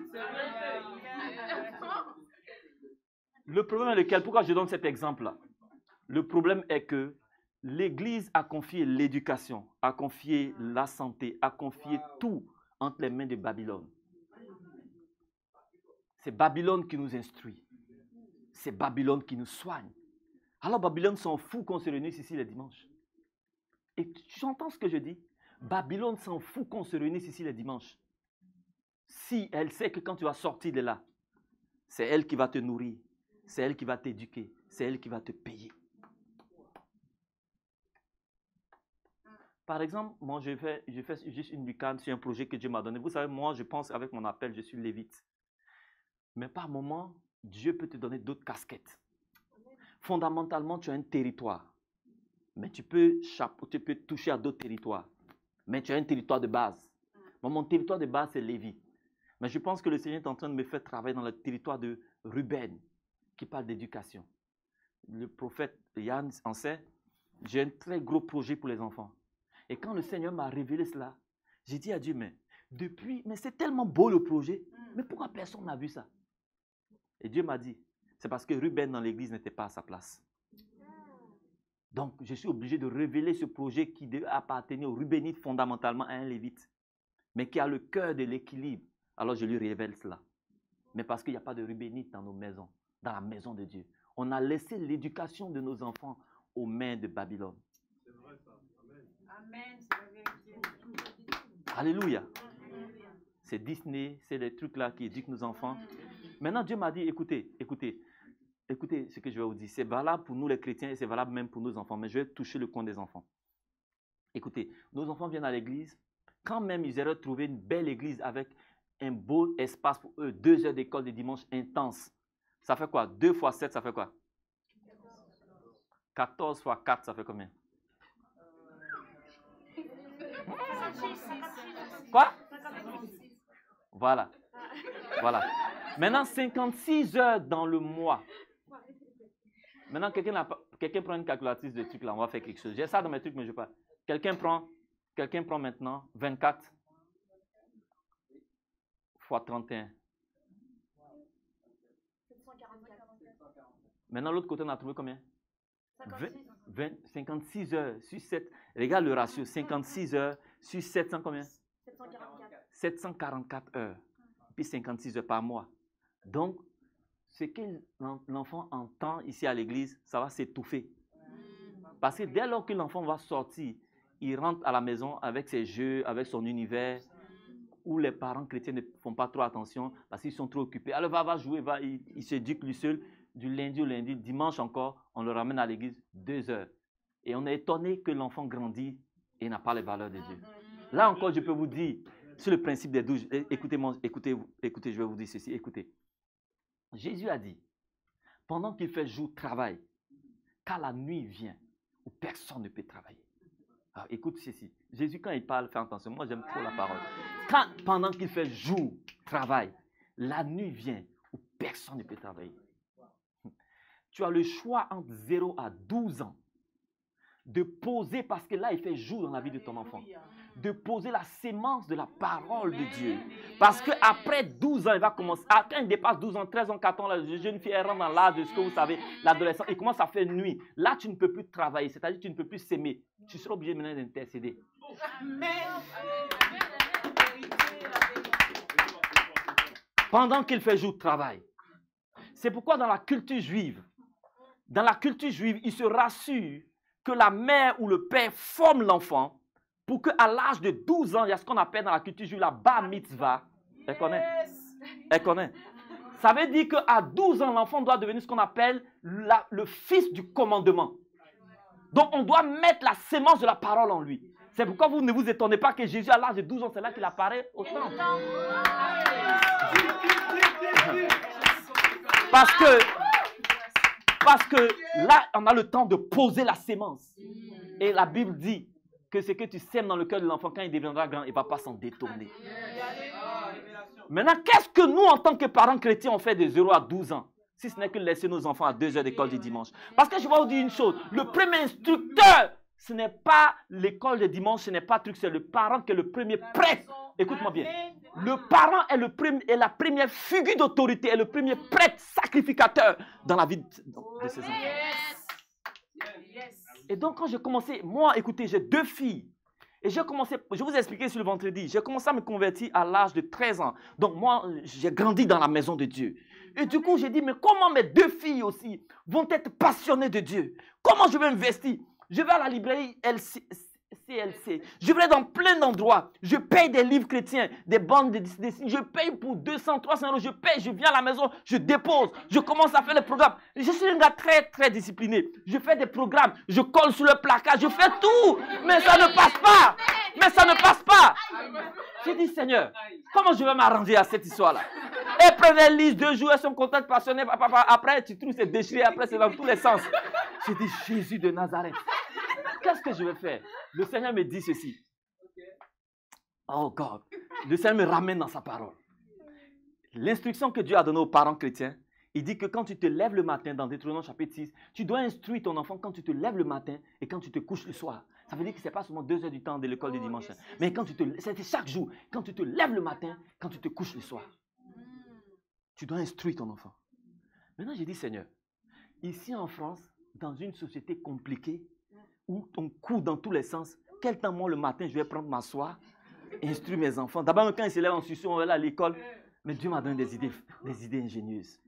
Le problème est lequel? Pourquoi je donne cet exemple-là? Le problème est que l'Église a confié l'éducation, a confié la santé, a confié tout entre les mains de Babylone. C'est Babylone qui nous instruit. C'est Babylone qui nous soigne. Alors Babylone s'en fout qu'on se réunisse ici les dimanches. Et tu entends ce que je dis? Babylone s'en fout qu'on se réunisse ici les dimanches. Si elle sait que quand tu vas sortir de là, c'est elle qui va te nourrir, c'est elle qui va t'éduquer, c'est elle qui va te payer. Par exemple, moi je fais juste une lucane sur un projet que Dieu m'a donné. Vous savez, moi je pense avec mon appel, je suis lévite. Mais par moment, Dieu peut te donner d'autres casquettes. Fondamentalement, tu as un territoire. Mais tu peux toucher à d'autres territoires. Mais tu as un territoire de base. Moi, mon territoire de base, c'est Lévi. Mais je pense que le Seigneur est en train de me faire travailler dans le territoire de Ruben, qui parle d'éducation. Le prophète Yann en sait, j'ai un très gros projet pour les enfants. Et quand le Seigneur m'a révélé cela, j'ai dit à Dieu, mais c'est tellement beau le projet, mais pourquoi personne n'a vu ça? Et Dieu m'a dit, c'est parce que Ruben dans l'église n'était pas à sa place. Donc, je suis obligé de révéler ce projet qui appartenait aux Rubénites fondamentalement à un Lévite, mais qui a le cœur de l'équilibre. Alors, je lui révèle cela. Mais parce qu'il n'y a pas de Rubénites dans nos maisons, dans la maison de Dieu. On a laissé l'éducation de nos enfants aux mains de Babylone.
C'est vrai ça. Amen. C'est la vérité.
Alléluia. C'est Disney, c'est des trucs là qui éduquent nos enfants. Maintenant, Dieu m'a dit, écoutez ce que je vais vous dire. C'est valable pour nous les chrétiens et c'est valable même pour nos enfants. Mais je vais toucher le coin des enfants. Écoutez, nos enfants viennent à l'église. Quand même, ils auraient trouvé une belle église avec un beau espace pour eux. 2 heures d'école de dimanche intense. Ça fait quoi? 2 fois 7, ça fait quoi? 14 fois 4, ça fait combien? Quoi? Voilà. Maintenant, 56 heures dans le mois. Maintenant, quelqu'un prend une calculatrice de trucs là, on va faire quelque chose. J'ai ça dans mes trucs, mais je ne sais pas. Quelqu'un prend maintenant 24 fois 31. Maintenant, l'autre côté, on a trouvé combien? 56 heures sur 7. Regarde le ratio. 56 heures sur 700 combien? 744 heures. Puis 56 heures par mois. Donc, ce que l'enfant entend ici à l'église, ça va s'étouffer. Parce que dès lors que l'enfant va sortir, il rentre à la maison avec ses jeux, avec son univers, où les parents chrétiens ne font pas trop attention parce qu'ils sont trop occupés. Alors, va jouer, il s'éduque lui seul du lundi au lundi. Dimanche encore, on le ramène à l'église 2 heures. Et on est étonné que l'enfant grandit et n'a pas les valeurs de Dieu. Là encore, je peux vous dire, sur le principe des douches, écoutez, je vais vous dire ceci, écoutez. Jésus a dit, pendant qu'il fait jour, travaille, car la nuit vient où personne ne peut travailler. Alors, écoute ceci. Jésus, quand il parle, fais attention, moi j'aime trop la parole. Pendant qu'il fait jour, travaille, la nuit vient où personne ne peut travailler. Tu as le choix entre 0 à 12 ans de poser, parce que là, il fait jour dans la vie de ton enfant, de poser la sémence de la parole de Dieu. Parce qu'après 12 ans, il va commencer, quand il dépasse 12 ans, 13 ans, 14 ans, la jeune fille, elle rentre dans l'âge de ce que vous savez, l'adolescent, il commence à faire nuit. Là, tu ne peux plus travailler, c'est-à-dire que tu ne peux plus s'aimer. Tu seras obligé maintenant d'intercéder. Pendant qu'il fait jour, travaille. C'est pourquoi dans la culture juive, il se rassure que la mère ou le père forme l'enfant pour qu'à l'âge de 12 ans, il y a ce qu'on appelle dans la culture juive la bar mitzvah. Elle connaît. Ça veut dire qu'à 12 ans, l'enfant doit devenir ce qu'on appelle le fils du commandement. Donc, on doit mettre la sémence de la parole en lui. C'est pourquoi vous ne vous étonnez pas que Jésus, à l'âge de 12 ans, c'est là qu'il apparaît au temple. Parce que là, on a le temps de poser la sémence. Et la Bible dit que ce que tu sèmes dans le cœur de l'enfant, quand il deviendra grand, il ne va pas s'en détourner. Maintenant, qu'est-ce que nous, en tant que parents chrétiens, on fait de 0 à 12 ans? si ce n'est que laisser nos enfants à 2 heures d'école du dimanche. Parce que je vais vous dire une chose, le premier instructeur, ce n'est pas l'école de dimanche, ce n'est pas truc, c'est le parent qui est le premier prêtre. Écoute-moi bien. Le parent est la première figure d'autorité, est le premier prêtre sacrificateur dans la vie de ses enfants. Et donc, quand j'ai commencé, moi, écoutez, j'ai 2 filles. Et j'ai commencé, je vous ai expliqué sur le vendredi, j'ai commencé à me convertir à l'âge de 13 ans. Donc, moi, j'ai grandi dans la maison de Dieu. Et du coup, j'ai dit, mais comment mes 2 filles aussi vont être passionnées de Dieu? Comment je vais investir? Je vais à la librairie CLC. Je vais dans plein d'endroits. Je paye des livres chrétiens, des bandes de dessins. Je paye pour 200, 300 euros. Je paye, je viens à la maison, je dépose. Je commence à faire les programmes. Je suis un gars très, très discipliné. Je fais des programmes. Je colle sur le placard. Je fais tout. Mais ça ne passe pas. Mais ça ne passe pas. J'ai dit, Seigneur, comment je vais m'arranger à cette histoire-là? Elles prennent les listes 2 jours, elles sont contentes, passionnées. Après, tu trouves c'est déchiré. Après, c'est dans tous les sens. J'ai dit, Jésus de Nazareth. Qu'est-ce que je vais faire? Le Seigneur me dit ceci. Oh God. Le Seigneur me ramène dans sa parole. L'instruction que Dieu a donnée aux parents chrétiens, il dit que quand tu te lèves le matin, dans Deutéronome chapitre 6, tu dois instruire ton enfant quand tu te lèves le matin et quand tu te couches le soir. Ça veut dire que ce n'est pas seulement 2 heures du temps de l'école du dimanche. Mais quand c'est chaque jour. Quand tu te lèves le matin, quand tu te couches le soir. Tu dois instruire ton enfant. Maintenant, j'ai dit, Seigneur, ici en France, dans une société compliquée, où on court dans tous les sens, quel temps moi le matin, je vais prendre m'asseoir, instruire mes enfants. D'abord, quand ils se lèvent en succion, on va aller à l'école. Mais Dieu m'a donné des idées ingénieuses.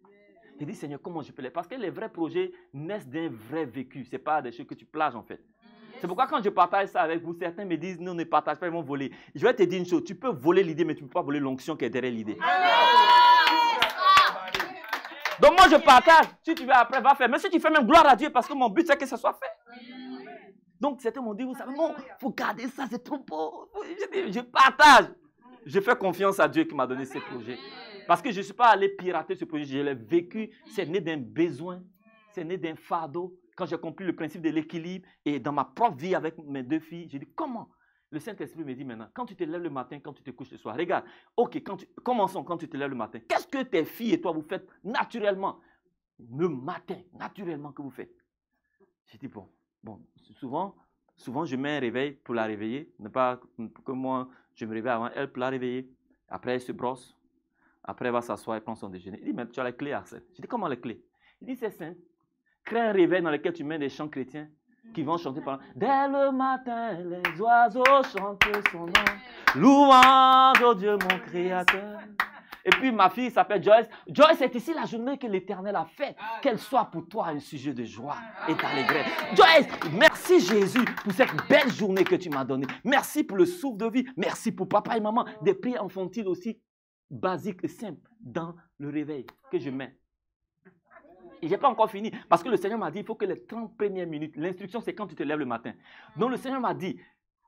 J'ai dit, Seigneur, comment je peux les... Parce que les vrais projets naissent d'un vrai vécu. Ce n'est pas des choses que tu plages en fait. C'est pourquoi quand je partage ça avec vous, certains me disent, non, ne partage pas, ils vont voler. Je vais te dire une chose, tu peux voler l'idée, mais tu ne peux pas voler l'onction qui est derrière l'idée. Donc moi, je partage. Si tu veux après, va faire. Mais si tu fais même gloire à Dieu, parce que mon but, c'est que ça soit fait. Donc, certains m'ont dit, vous savez, non, il faut garder ça, c'est trop beau. Je partage. Je fais confiance à Dieu qui m'a donné ce projet. Parce que je ne suis pas allé pirater ce projet, je l'ai vécu. C'est né d'un besoin, c'est né d'un fardeau. Quand j'ai compris le principe de l'équilibre et dans ma propre vie avec mes 2 filles, j'ai dit, comment? Le Saint-Esprit me dit maintenant, quand tu te lèves le matin, quand tu te couches le soir, regarde, ok, commençons quand tu te lèves le matin. Qu'est-ce que tes filles et toi, vous faites naturellement? Le matin, naturellement que vous faites. J'ai dit, bon, souvent je mets un réveil pour la réveiller. Ne pas que moi, je me réveille avant elle pour la réveiller. Après, elle se brosse. Après, elle va s'asseoir et prend son déjeuner. Il dit, mais tu as les clés, Arsène. Je dis, comment les clés? Il dit, c'est simple. Crée un réveil dans lequel tu mets des chants chrétiens qui vont chanter par là. Dès le matin, les oiseaux chantent son nom. Louange au Dieu, mon Créateur. Et puis ma fille s'appelle Joyce. Joyce, c'est ici la journée que l'Éternel a faite. Qu'elle soit pour toi un sujet de joie et d'allégresse. Joyce, merci Jésus pour cette belle journée que tu m'as donnée. Merci pour le souffle de vie. Merci pour papa et maman. Des prières infantiles aussi basiques et simples dans le réveil que je mets. Et je n'ai pas encore fini parce que le Seigneur m'a dit il faut que les 30 premières minutes, l'instruction c'est quand tu te lèves le matin. Donc le Seigneur m'a dit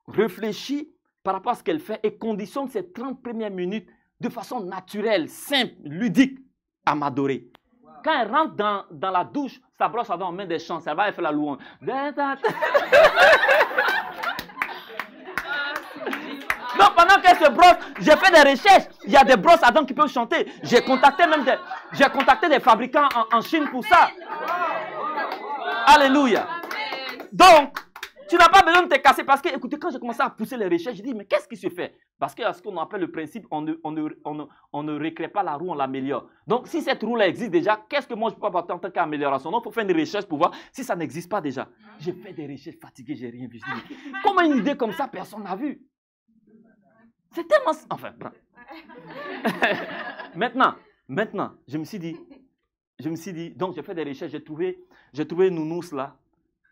réfléchis par rapport à ce qu'elle fait et conditionne ces 30 premières minutes de façon naturelle, simple, ludique à m'adorer. Quand elle rentre dans la douche, sa brosse à dents, on met des chants, elle va faire la louange. Donc pendant qu'elle se brosse, j'ai fait des recherches. Il y a des brosses à dents qui peuvent chanter. J'ai contacté des fabricants en Chine pour ça. Alléluia. Donc, tu n'as pas besoin de te casser parce que, écoutez, quand j'ai commencé à pousser les recherches, j'ai dit, mais qu'est-ce qui se fait? Parce que ce qu'on appelle le principe, on ne recrée pas la roue, on l'améliore. Donc, si cette roue-là existe déjà, qu'est-ce que moi je peux apporter en tant qu'amélioration? Donc, il faut faire une recherche pour voir si ça n'existe pas déjà. J'ai fait des recherches fatiguées, j'ai rien vu. Comment une idée comme ça, personne n'a vu? C'est tellement... Enfin, maintenant, je me suis dit, donc j'ai fait des recherches, j'ai trouvé une nounousse là,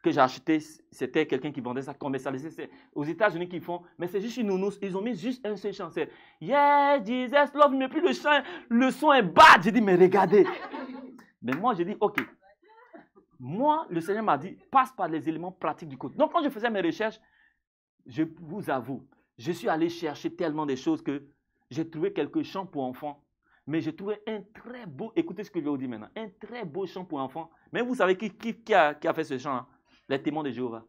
que j'ai acheté, c'était quelqu'un qui vendait ça commercialisé, c'est aux États-Unis qu'ils font, mais c'est juste une nounousse, ils ont mis juste un seul chant, c'est Yeah, Jesus love, mais puis le son est bad, j'ai dit, mais regardez. Mais moi, j'ai dit, ok, moi, le Seigneur m'a dit, passe par les éléments pratiques du côté. Donc, quand je faisais mes recherches, je vous avoue, je suis allé chercher tellement de choses que j'ai trouvé quelques chants pour enfants. Mais j'ai trouvé un très beau, écoutez ce que je vais vous dire maintenant, un très beau chant pour enfants. Mais vous savez qui a fait ce chant? Hein? Les témoins de Jéhovah.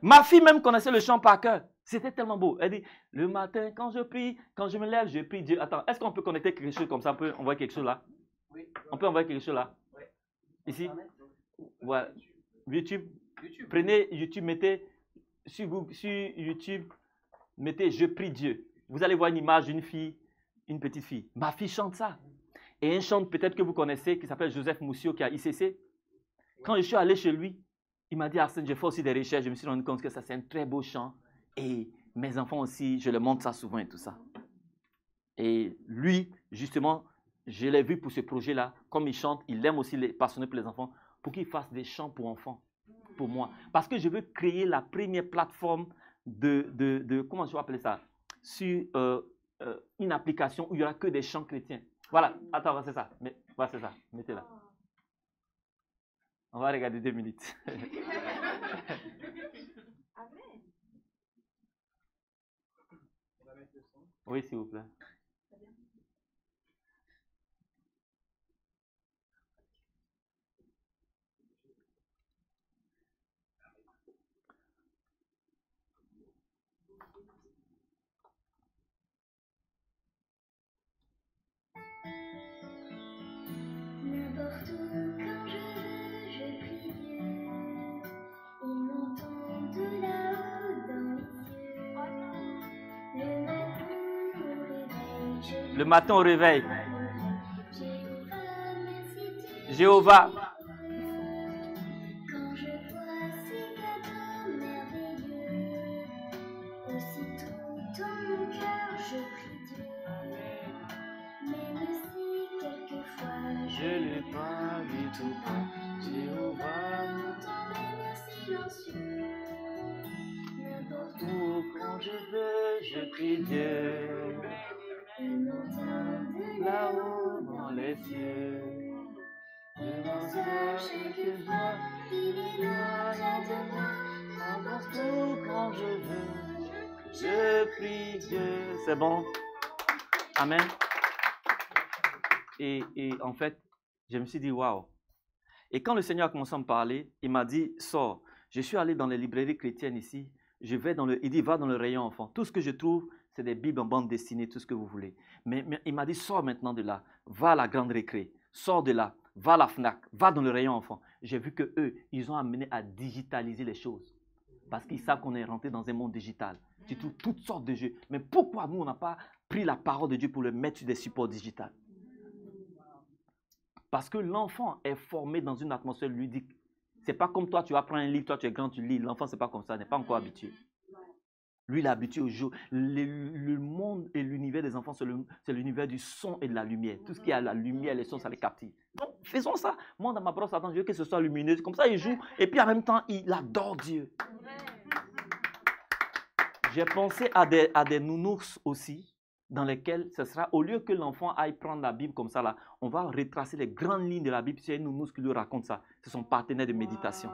Ma fille même connaissait le chant par cœur. C'était tellement beau. Elle dit, le matin, quand je prie, quand je me lève, je prie Dieu. Attends, est-ce qu'on peut connecter quelque chose comme ça? On peut envoyer quelque chose là?
Oui.
On peut envoyer quelque chose là?
Oui.
Ici? Ouais. YouTube. Prenez YouTube, mettez sur YouTube, mettez je prie Dieu. Vous allez voir une image d'une fille, une petite fille. Ma fille chante ça. Et un chant peut-être que vous connaissez qui s'appelle Joseph Moussio qui a ICC. Quand je suis allé chez lui, il m'a dit, Arsène, j'ai fait aussi des recherches. Je me suis rendu compte que ça, c'est un très beau chant. Et mes enfants aussi, je leur montre ça souvent et tout ça. Et lui, justement, je l'ai vu pour ce projet-là. Comme il chante, il aime aussi les passionnés pour les enfants, pour qu'il fasse des chants pour enfants, pour moi. Parce que je veux créer la première plateforme comment je vais appeler ça? Sur une application où il n'y aura que des chants chrétiens. Voilà, attends, c'est ça. Voilà, c'est ça. Mettez-la. On va regarder 2 minutes. Oui, s'il vous plaît.
N'importe où, quand je veux, je prie Dieu. Il m'entend de là-haut dans les cieux. Le matin au réveil,
Le matin au réveil,
Jéhovah, merci
Jéhovah,
quand je vois ces cadeaux merveilleux, aussitôt dans mon cœur je prie Dieu. Même si quelquefois je l'ai pas vu tout bas, Jéhovah m'entend même silencieux. N'importe où, quand je veux, je prie Dieu. Il m'entend de là-haut dans les cieux. Il m'entend chaque fois, il est là près de moi. N'importe où, quand je veux, je prie Dieu.
c'est bon. Amen. Et en fait, je me suis dit, waouh. Et quand le Seigneur a commencé à me parler, il m'a dit, sors. Je suis allé dans les librairies chrétiennes ici. Il dit, va dans le rayon enfant. Tout ce que je trouve, c'est des Bibles en bande dessinée, tout ce que vous voulez. Mais il m'a dit, sors maintenant de là. Va à la grande récré. Sors de là. Va à la FNAC. Va dans le rayon enfant. J'ai vu qu'eux, ils ont amené à digitaliser les choses. Parce qu'ils savent qu'on est rentré dans un monde digital. Tu trouves toutes sortes de jeux. Mais pourquoi nous, on n'a pas pris la parole de Dieu pour le mettre sur des supports digitaux? Parce que l'enfant est formé dans une atmosphère ludique. Ce n'est pas comme toi, tu vas prendre un livre, toi tu es grand, tu lis. L'enfant, ce n'est pas comme ça, il n'est pas encore habitué. Lui, il est habitué au jeu. Le monde et l'univers des enfants, c'est l'univers du son et de la lumière. Tout ce qui a la lumière, les sons, ça les captive. Donc, faisons ça. Moi, dans ma brosse à dents, je veux que ce soit lumineux. Comme ça, il joue. Et puis, en même temps, il adore Dieu. J'ai pensé à des nounours aussi, dans lesquels ce sera, au lieu que l'enfant aille prendre la Bible comme ça, là, on va retracer les grandes lignes de la Bible. C'est un nounours qui lui raconte ça. C'est son partenaire de méditation.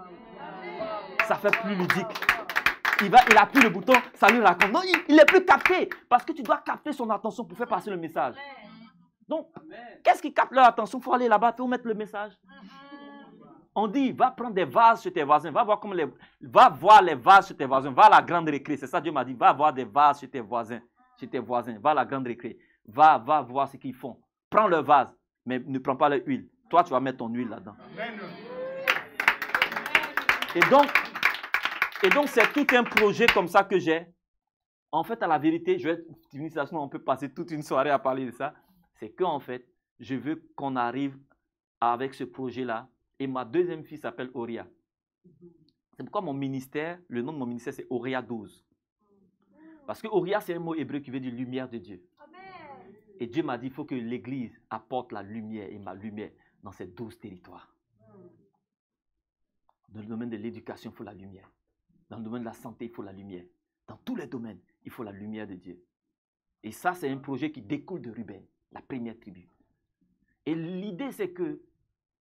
Ça fait plus ludique. Il appuie le bouton, ça lui raconte. Non, il n'est plus capté. Parce que tu dois capter son attention pour faire passer le message. Donc, qu'est-ce qui capte leur attention? Il faut aller là-bas, il faut mettre le message. On dit, va prendre des vases chez tes voisins. Va voir les vases chez tes voisins. Va à la grande récré. C'est ça Dieu m'a dit. Va voir des vases chez tes voisins. Va à la grande récré. Va voir ce qu'ils font. Prends le vase, mais ne prends pas l'huile. Toi, tu vas mettre ton huile là-dedans. Et donc, c'est tout un projet comme ça que j'ai. En fait, à la vérité, on peut passer toute une soirée à parler de ça. C'est qu'en fait, je veux qu'on arrive avec ce projet-là. Et ma deuxième fille s'appelle Oria. C'est pourquoi mon ministère, le nom de mon ministère, c'est Oria 12. Parce que Oria, c'est un mot hébreu qui veut dire lumière de Dieu. Et Dieu m'a dit, il faut que l'Église apporte la lumière et ma lumière dans ces 12 territoires. Dans le domaine de l'éducation, il faut la lumière. Dans le domaine de la santé, il faut la lumière. Dans tous les domaines, il faut la lumière de Dieu. Et ça, c'est un projet qui découle de Ruben, la première tribu. Et l'idée, c'est que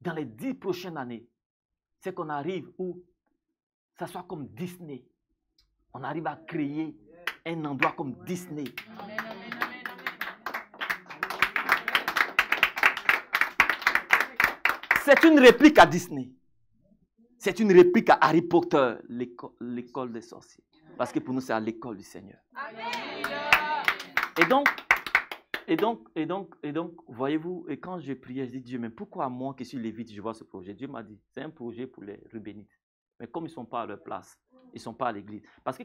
dans les 10 prochaines années, c'est qu'on arrive où ça soit comme Disney. On arrive à créer un endroit comme Disney. C'est une réplique à Disney. C'est une réplique à Harry Potter, l'école des sorciers. Parce que pour nous, c'est à l'école du Seigneur. Et donc, voyez-vous, et quand je priais, je dis, Dieu, mais pourquoi moi qui suis lévite, je vois ce projet? Dieu m'a dit, c'est un projet pour les Rubénites. Mais comme ils ne sont pas à leur place, ils ne sont pas à l'église. Parce que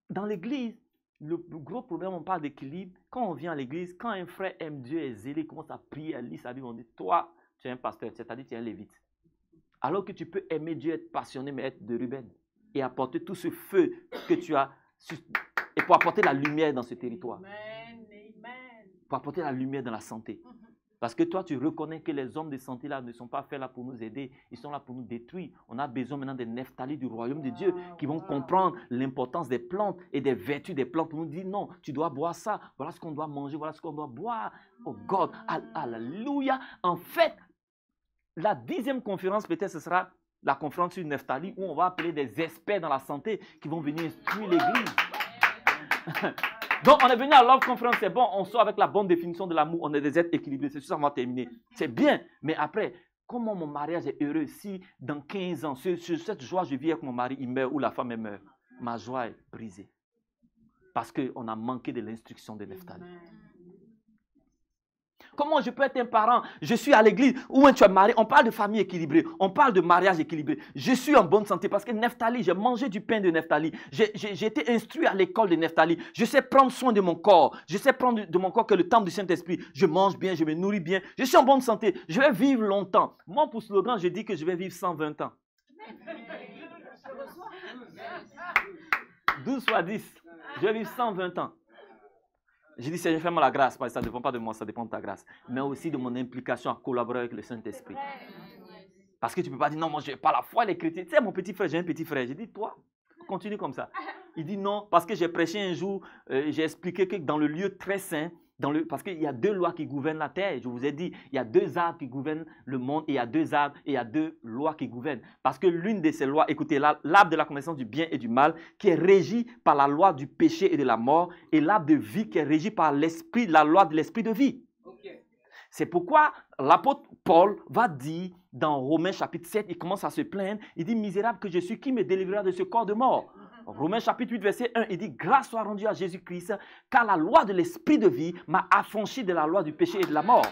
dans l'église, le gros problème, on parle d'équilibre. Quand on vient à l'église, quand un frère aime Dieu, est zélé, commence à prier, à lire sa Bible, on dit, toi, tu es un pasteur, c'est-à-dire tu es un lévite. Alors que tu peux aimer Dieu, être passionné, mais être de Ruben. Et apporter tout ce feu que tu as, et pour apporter la lumière dans ce territoire. Pour apporter la lumière dans la santé. Parce que toi, tu reconnais que les hommes de santé là ne sont pas faits là pour nous aider. Ils sont là pour nous détruire. On a besoin maintenant des Nephtali du royaume de Dieu qui vont comprendre l'importance des plantes et des vertus des plantes pour nous dire non, tu dois boire ça. Voilà ce qu'on doit manger, voilà ce qu'on doit boire. Oh God, alléluia. En fait, la 10e conférence, peut-être ce sera la conférence sur Nephtali où on va appeler des experts dans la santé qui vont venir instruire l'église. Donc, on est venu à Love Conference, c'est bon, on sort avec la bonne définition de l'amour, on est des êtres équilibrés, c'est sûr, ça va terminer. C'est bien, mais après, comment mon mariage est heureux si dans 15 ans, sur cette joie, je vis avec mon mari, il meurt ou la femme meurt, ma joie est brisée. Parce qu'on a manqué de l'instruction de Nephtali. Comment je peux être un parent? Je suis à l'église, ou tu es marié, on parle de famille équilibrée, on parle de mariage équilibré. Je suis en bonne santé parce que Nephtali, j'ai mangé du pain de Nephtali. J'ai été instruit à l'école de Nephtali. Je sais prendre soin de mon corps. Je sais prendre de mon corps que le temple du Saint-Esprit. Je mange bien, je me nourris bien. Je suis en bonne santé. Je vais vivre longtemps. Moi, pour slogan, je dis que je vais vivre 120 ans. 12 fois 10. Je vais vivre 120 ans. Je dis, Seigneur, fais-moi la grâce, parce que ça ne dépend pas de moi, ça dépend de ta grâce. Mais aussi de mon implication à collaborer avec le Saint-Esprit. Parce que tu ne peux pas dire, non, moi, je n'ai pas la foi, les chrétiens. Tu sais, mon petit frère, j'ai un petit frère. J'ai dit, toi, continue comme ça. Il dit non, parce que j'ai prêché un jour, j'ai expliqué que dans le lieu très saint, parce qu'il y a 2 lois qui gouvernent la terre. Je vous ai dit, il y a 2 arbres qui gouvernent le monde et il y a 2 arbres et il y a 2 lois qui gouvernent. Parce que l'une de ces lois, écoutez, l'arbre de la connaissance du bien et du mal, qui est régi par la loi du péché et de la mort, et l'arbre de vie qui est régi par l'esprit, la loi de l'esprit de vie. Okay. C'est pourquoi l'apôtre Paul va dire dans Romains chapitre 7, il commence à se plaindre, il dit, misérable que je suis, qui me délivrera de ce corps de mort? Romains chapitre 8, verset 1, il dit, grâce soit rendue à Jésus-Christ, car la loi de l'esprit de vie m'a affranchi de la loi du péché et de la mort.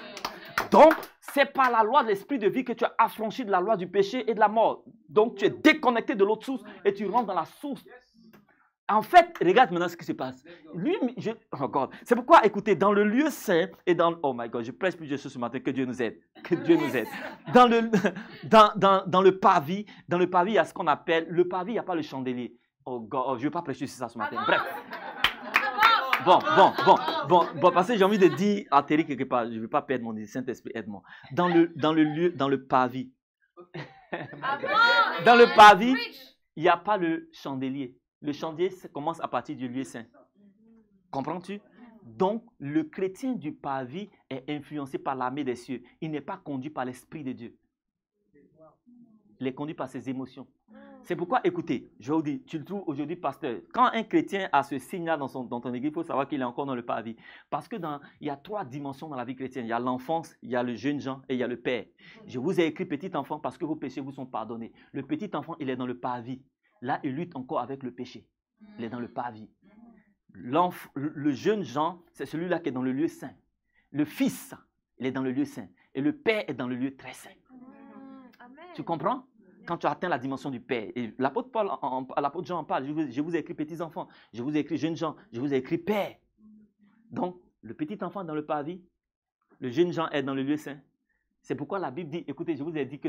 Donc, c'est par la loi de l'esprit de vie que tu as affranchi de la loi du péché et de la mort. Donc, tu es déconnecté de l'autre source et tu rentres dans la source. En fait, regarde maintenant ce qui se passe. Lui, c'est pourquoi, écoutez, dans le lieu saint et dans... Oh my God, je prêche plus de choses ce matin, que Dieu nous aide. Que Dieu nous aide. Dans le parvis, il y a ce qu'on appelle... Le parvis, il n'y a pas le chandelier. Oh God, je ne veux pas prêcher sur ça ce matin. Bref. Bon, parce que j'ai envie de dire, atterrir quelque part, je ne veux pas perdre mon Saint-Esprit, aide-moi. Dans le parvis. Dans le parvis, il n'y a pas le chandelier. Le chandelier commence à partir du lieu saint. Comprends-tu? Donc, le chrétien du parvis est influencé par l'armée des cieux. Il n'est pas conduit par l'Esprit de Dieu. Il est conduit par ses émotions. C'est pourquoi, écoutez, je vais vous dire, tu le trouves aujourd'hui pasteur. Quand un chrétien a ce signe-là dans ton église, il faut savoir qu'il est encore dans le parvis. Parce que il y a 3 dimensions dans la vie chrétienne. Il y a l'enfance, il y a le jeune gens et il y a le père. Je vous ai écrit petit enfant parce que vos péchés vous sont pardonnés. Le petit enfant, il est dans le parvis. Là, il lutte encore avec le péché. Il est dans le parvis. Le jeune Jean, c'est celui-là qui est dans le lieu saint. Le fils, il est dans le lieu saint. Et le père est dans le lieu très saint. Tu comprends? Quand tu atteins la dimension du père. Et l'apôtre Jean en parle. Je vous ai écrit petits enfants. Je vous ai écrit jeunes gens. Je vous ai écrit père. Donc, le petit enfant est dans le parvis. Le jeune Jean est dans le lieu saint. C'est pourquoi la Bible dit, écoutez, je vous ai dit que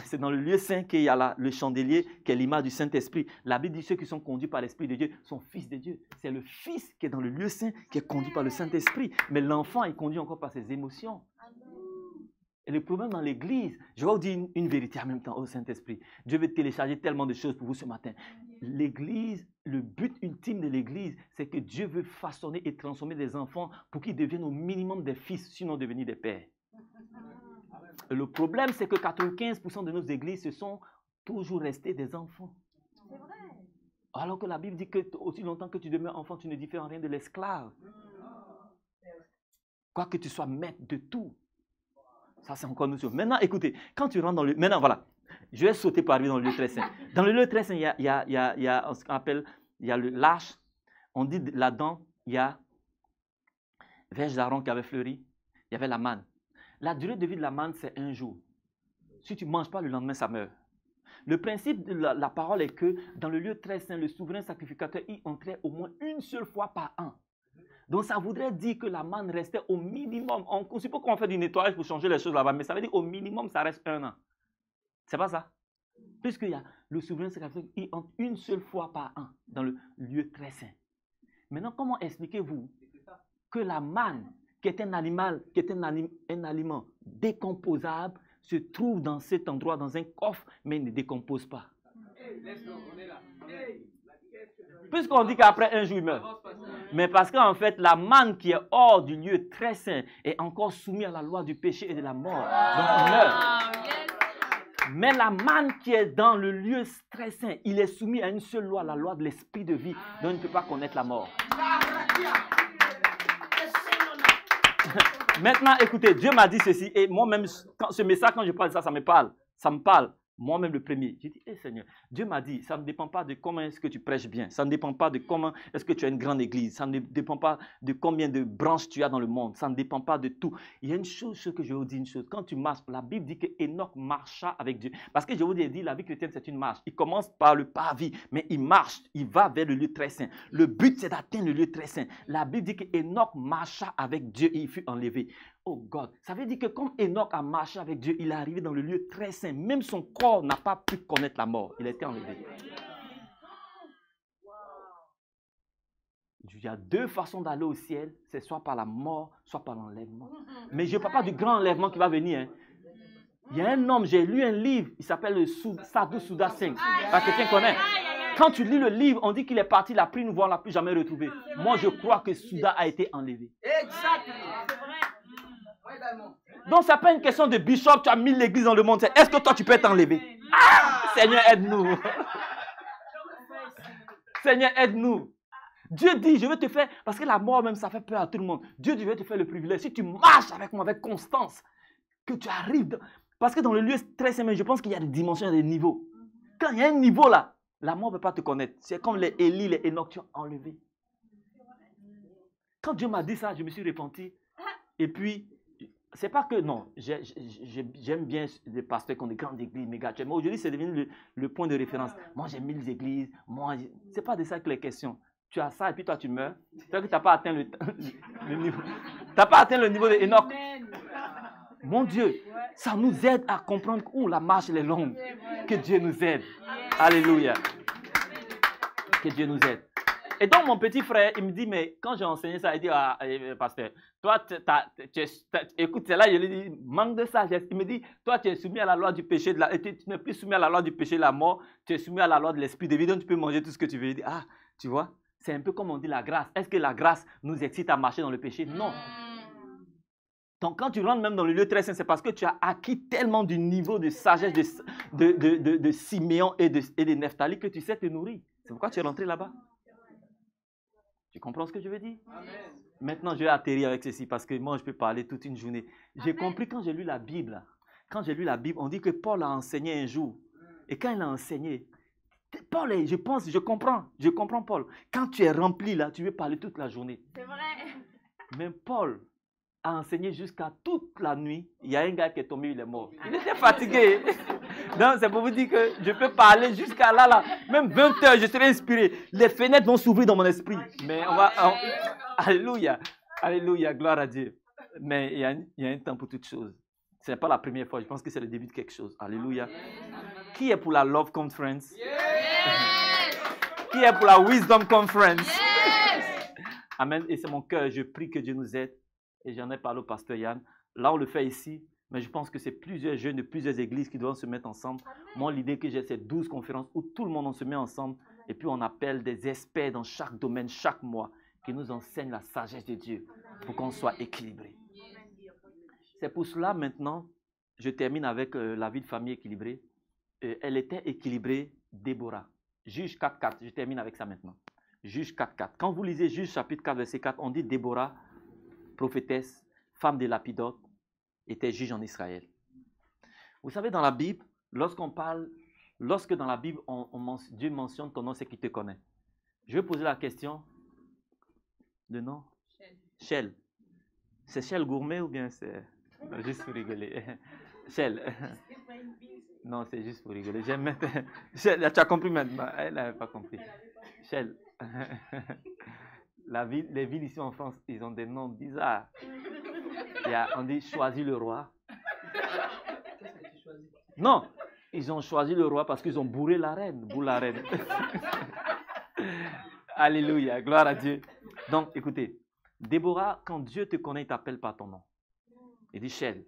c'est dans le lieu saint qu'il y a le chandelier qui est l'image du Saint-Esprit. La Bible dit ceux qui sont conduits par l'Esprit de Dieu sont fils de Dieu. C'est le fils qui est dans le lieu saint qui est conduit par le Saint-Esprit. Mais l'enfant est conduit encore par ses émotions. Et le problème dans l'église, je vais vous dire une vérité en même temps au Saint-Esprit. Dieu veut télécharger tellement de choses pour vous ce matin. L'église, le but ultime de l'église, c'est que Dieu veut façonner et transformer des enfants pour qu'ils deviennent au minimum des fils, sinon devenir des pères. Et le problème, c'est que 95% de nos églises se sont toujours restés des enfants. C'est vrai. Alors que la Bible dit que aussi longtemps que tu demeures enfant, tu ne diffères en rien de l'esclave. Quoique tu sois maître de tout. Ça, c'est encore nous. Maintenant, écoutez, quand tu rentres dans le... Maintenant, voilà. Je vais sauter pour arriver dans le lieu très saint. Dans le lieu très saint, il y a ce qu'on appelle, il y a le l'arche. On dit là-dedans, il y a verge d'Aaron qui avait fleuri. Il y avait la manne. La durée de vie de la manne, c'est 1 jour. Si tu ne manges pas, le lendemain, ça meurt. Le principe de la parole est que dans le lieu très saint, le souverain sacrificateur y entrait au moins une seule fois par an. Donc ça voudrait dire que la manne restait au minimum. On ne sait pas comment faire du nettoyage pour changer les choses là-bas, mais ça veut dire au minimum, ça reste 1 an. C'est pas ça? Puisqu'il y a le souverain sacrificateur, il entre une seule fois par an dans le lieu très saint. Maintenant, comment expliquez-vous que la manne, qui est un aliment décomposable, se trouve dans cet endroit, dans un coffre, mais ne décompose pas? Puisqu'on dit qu'après 1 jour, il meurt. Mais parce qu'en fait, la manne qui est hors du lieu très saint est encore soumise à la loi du péché et de la mort. Donc, il meurt. Mais la manne qui est dans le lieu très saint, il est soumis à une seule loi, la loi de l'esprit de vie, dont il ne peut pas connaître la mort. Maintenant, écoutez, Dieu m'a dit ceci, et moi-même, ce message, quand je parle de ça, ça me parle. Ça me parle. Moi-même le premier. J'ai dit, Seigneur, Dieu m'a dit, ça ne dépend pas de comment est-ce que tu prêches bien. Ça ne dépend pas de comment est-ce que tu as une grande église. Ça ne dépend pas de combien de branches tu as dans le monde. Ça ne dépend pas de tout. Il y a une chose que je vous dis, une chose. Quand tu marches, la Bible dit que Enoch marcha avec Dieu. Parce que je vous ai dit, la vie chrétienne, c'est une marche. Il commence par le parvis, mais il marche. Il va vers le lieu très saint. Le but, c'est d'atteindre le lieu très saint. La Bible dit que Enoch marcha avec Dieu et il fut enlevé. Oh God, ça veut dire que comme Enoch a marché avec Dieu, il est arrivé dans le lieu très saint. Même son corps n'a pas pu connaître la mort. Il a été enlevé. Il y a 2 façons d'aller au ciel. C'est soit par la mort, soit par l'enlèvement. Mais je ne parle pas du grand enlèvement qui va venir. Hein. Il y a un homme, j'ai lu un livre, il s'appelle le Sadhu Souda Singh. Quelqu'un connaît? Quand tu lis le livre, on dit qu'il est parti, il a pris une voie, on ne l'a plus jamais retrouvé. Moi, je crois que Souda a été enlevé.
Exactement. C'est vrai.
Donc, ce n'est pas une question de bishop, tu as mis l'église dans le monde. Est-ce que toi, tu peux être enlevé? Ah, Seigneur, aide-nous. Seigneur, aide-nous. Dieu dit, je vais te faire, parce que la mort même, ça fait peur à tout le monde. Dieu dit, je vais te faire le privilège. Si tu marches avec moi, avec constance, que tu arrives. Parce que dans le lieu très saint, je pense qu'il y a des dimensions, des niveaux. Quand il y a un niveau là, la mort ne peut pas te connaître. C'est comme les Élie, les Enoch, tu as enlevé. Quand Dieu m'a dit ça, je me suis repenti. Et puis, c'est pas que, non, j'aime bien les pasteurs qui ont des grandes églises, méga church. Mais aujourd'hui, c'est devenu le point de référence. Moi, j'ai 1000 églises. Moi, c'est pas de ça que les questions. Tu as ça et puis toi, tu meurs. C'est-à-dire que tu n'as pas atteint le niveau. Tu n'as pas atteint le niveau d'Enoch. Mon Dieu, ça nous aide à comprendre où la marche est longue. Que Dieu nous aide. Alléluia. Que Dieu nous aide. Et donc, mon petit frère, il me dit, mais quand j'ai enseigné ça, il dit, ah, pasteur, toi, écoute, c'est là, je lui dis, manque de sagesse. Il me dit, toi, tu es soumis à la loi du péché, tu n'es plus soumis à la loi du péché, la mort, tu es soumis à la loi de l'esprit de vie, donc tu peux manger tout ce que tu veux. Il dit, ah, tu vois, c'est un peu comme on dit la grâce. Est-ce que la grâce nous excite à marcher dans le péché? Non. Donc, quand tu rentres même dans le lieu très saint, c'est parce que tu as acquis tellement du niveau de sagesse de Siméon et de Nephtali que tu sais te nourrir. C'est pourquoi tu es rentré là-bas. Tu comprends ce que je veux dire? Amen. Maintenant, je vais atterrir avec ceci parce que moi, je peux parler toute une journée. J'ai compris quand j'ai lu la Bible. Quand j'ai lu la Bible, on dit que Paul a enseigné un jour. Et quand il a enseigné, Paul, je comprends Paul. Quand tu es rempli là, tu veux parler toute la journée.
C'est vrai.
Mais Paul a enseigné jusqu'à toute la nuit. Il y a un gars qui est tombé, il est mort. Il était fatigué. Donc, c'est pour vous dire que je peux parler jusqu'à là. Même 20 heures, je serai inspiré. Les fenêtres vont s'ouvrir dans mon esprit. Mais alléluia. Alléluia. Gloire à Dieu. Mais il y a un temps pour toutes choses. Ce n'est pas la première fois. Je pense que c'est le début de quelque chose. Alléluia. Qui est pour la Love Conference? Qui est pour la Wisdom Conference? Amen. Et c'est mon cœur. Je prie que Dieu nous aide. Et j'en ai parlé au pasteur Yann. Là, on le fait ici. Mais je pense que c'est plusieurs jeunes de plusieurs églises qui doivent se mettre ensemble. Moi, l'idée que j'ai, c'est 12 conférences où tout le monde se met ensemble. Et puis, on appelle des experts dans chaque domaine, chaque mois, qui nous enseignent la sagesse de Dieu pour qu'on soit équilibré. C'est pour cela, maintenant, je termine avec la vie de famille équilibrée. Elle était équilibrée, Déborah. Juge 4.4. Je termine avec ça maintenant. Juge 4.4. Quand vous lisez Juge chapitre 4, verset 4, on dit Déborah, prophétesse, femme de Lapidote, était juge en Israël. Vous savez, dans la Bible, lorsqu'on parle, lorsque dans la Bible, Dieu mentionne ton nom, c'est qu'il te connaît. Je vais poser la question. Le nom? Shell. C'est Shell Gourmet ou bien c'est... Non, juste pour rigoler. Shell. Non, c'est juste pour rigoler. J'aime mettre... Shell, tu as compris maintenant. Elle n'avait pas compris. Shell. Les villes ici en France, ils ont des noms bizarres. On dit choisis le roi. Non, ils ont choisi le roi parce qu'ils ont bourré la reine. Bourré la reine. Alléluia, gloire à Dieu. Donc, écoutez, Déborah, quand Dieu te connaît, il t'appelle par ton nom. Il dit, Shell,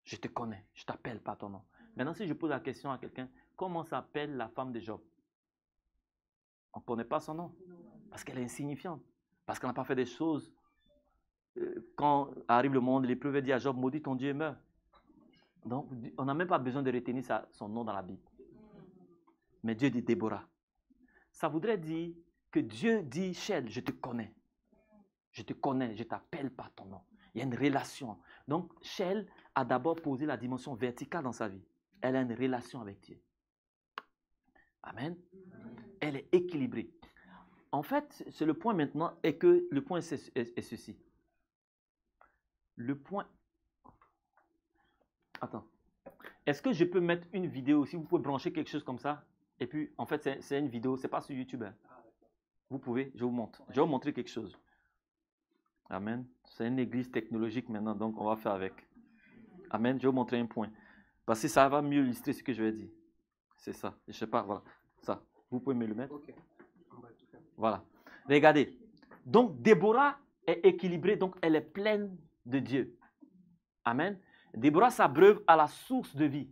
je te connais, je t'appelle par ton nom. Maintenant, si je pose la question à quelqu'un, comment s'appelle la femme de Job? On ne connaît pas son nom. Parce qu'elle est insignifiante. Parce qu'elle n'a pas fait des choses. Quand arrive le monde, l'épreuve dit à Job, maudit ton Dieu et meurt. Donc, on n'a même pas besoin de retenir son nom dans la Bible. Mais Dieu dit Déborah. Ça voudrait dire que Dieu dit, Shell, je te connais. Je te connais, je t'appelle par ton nom. Il y a une relation. Donc, Shell a d'abord posé la dimension verticale dans sa vie. Elle a une relation avec Dieu. Amen. Elle est équilibrée. En fait, c'est le point maintenant, et que le point est ceci. Le point... Attends. Est-ce que je peux mettre une vidéo, si vous pouvez brancher quelque chose comme ça? Et puis, en fait, c'est une vidéo, c'est pas sur YouTube. Hein. Vous pouvez, je vous montre. Je vais vous montrer quelque chose. Amen. C'est une église technologique maintenant, donc on va faire avec. Amen. Je vais vous montrer un point. Parce que ça va mieux illustrer ce que je vais dire. C'est ça. Je ne sais pas, voilà. Ça. Vous pouvez me le mettre? Okay. Voilà. Regardez. Donc, Déborah est équilibrée, donc elle est pleine de Dieu. Amen. Déborah s'abreuve à la source de vie.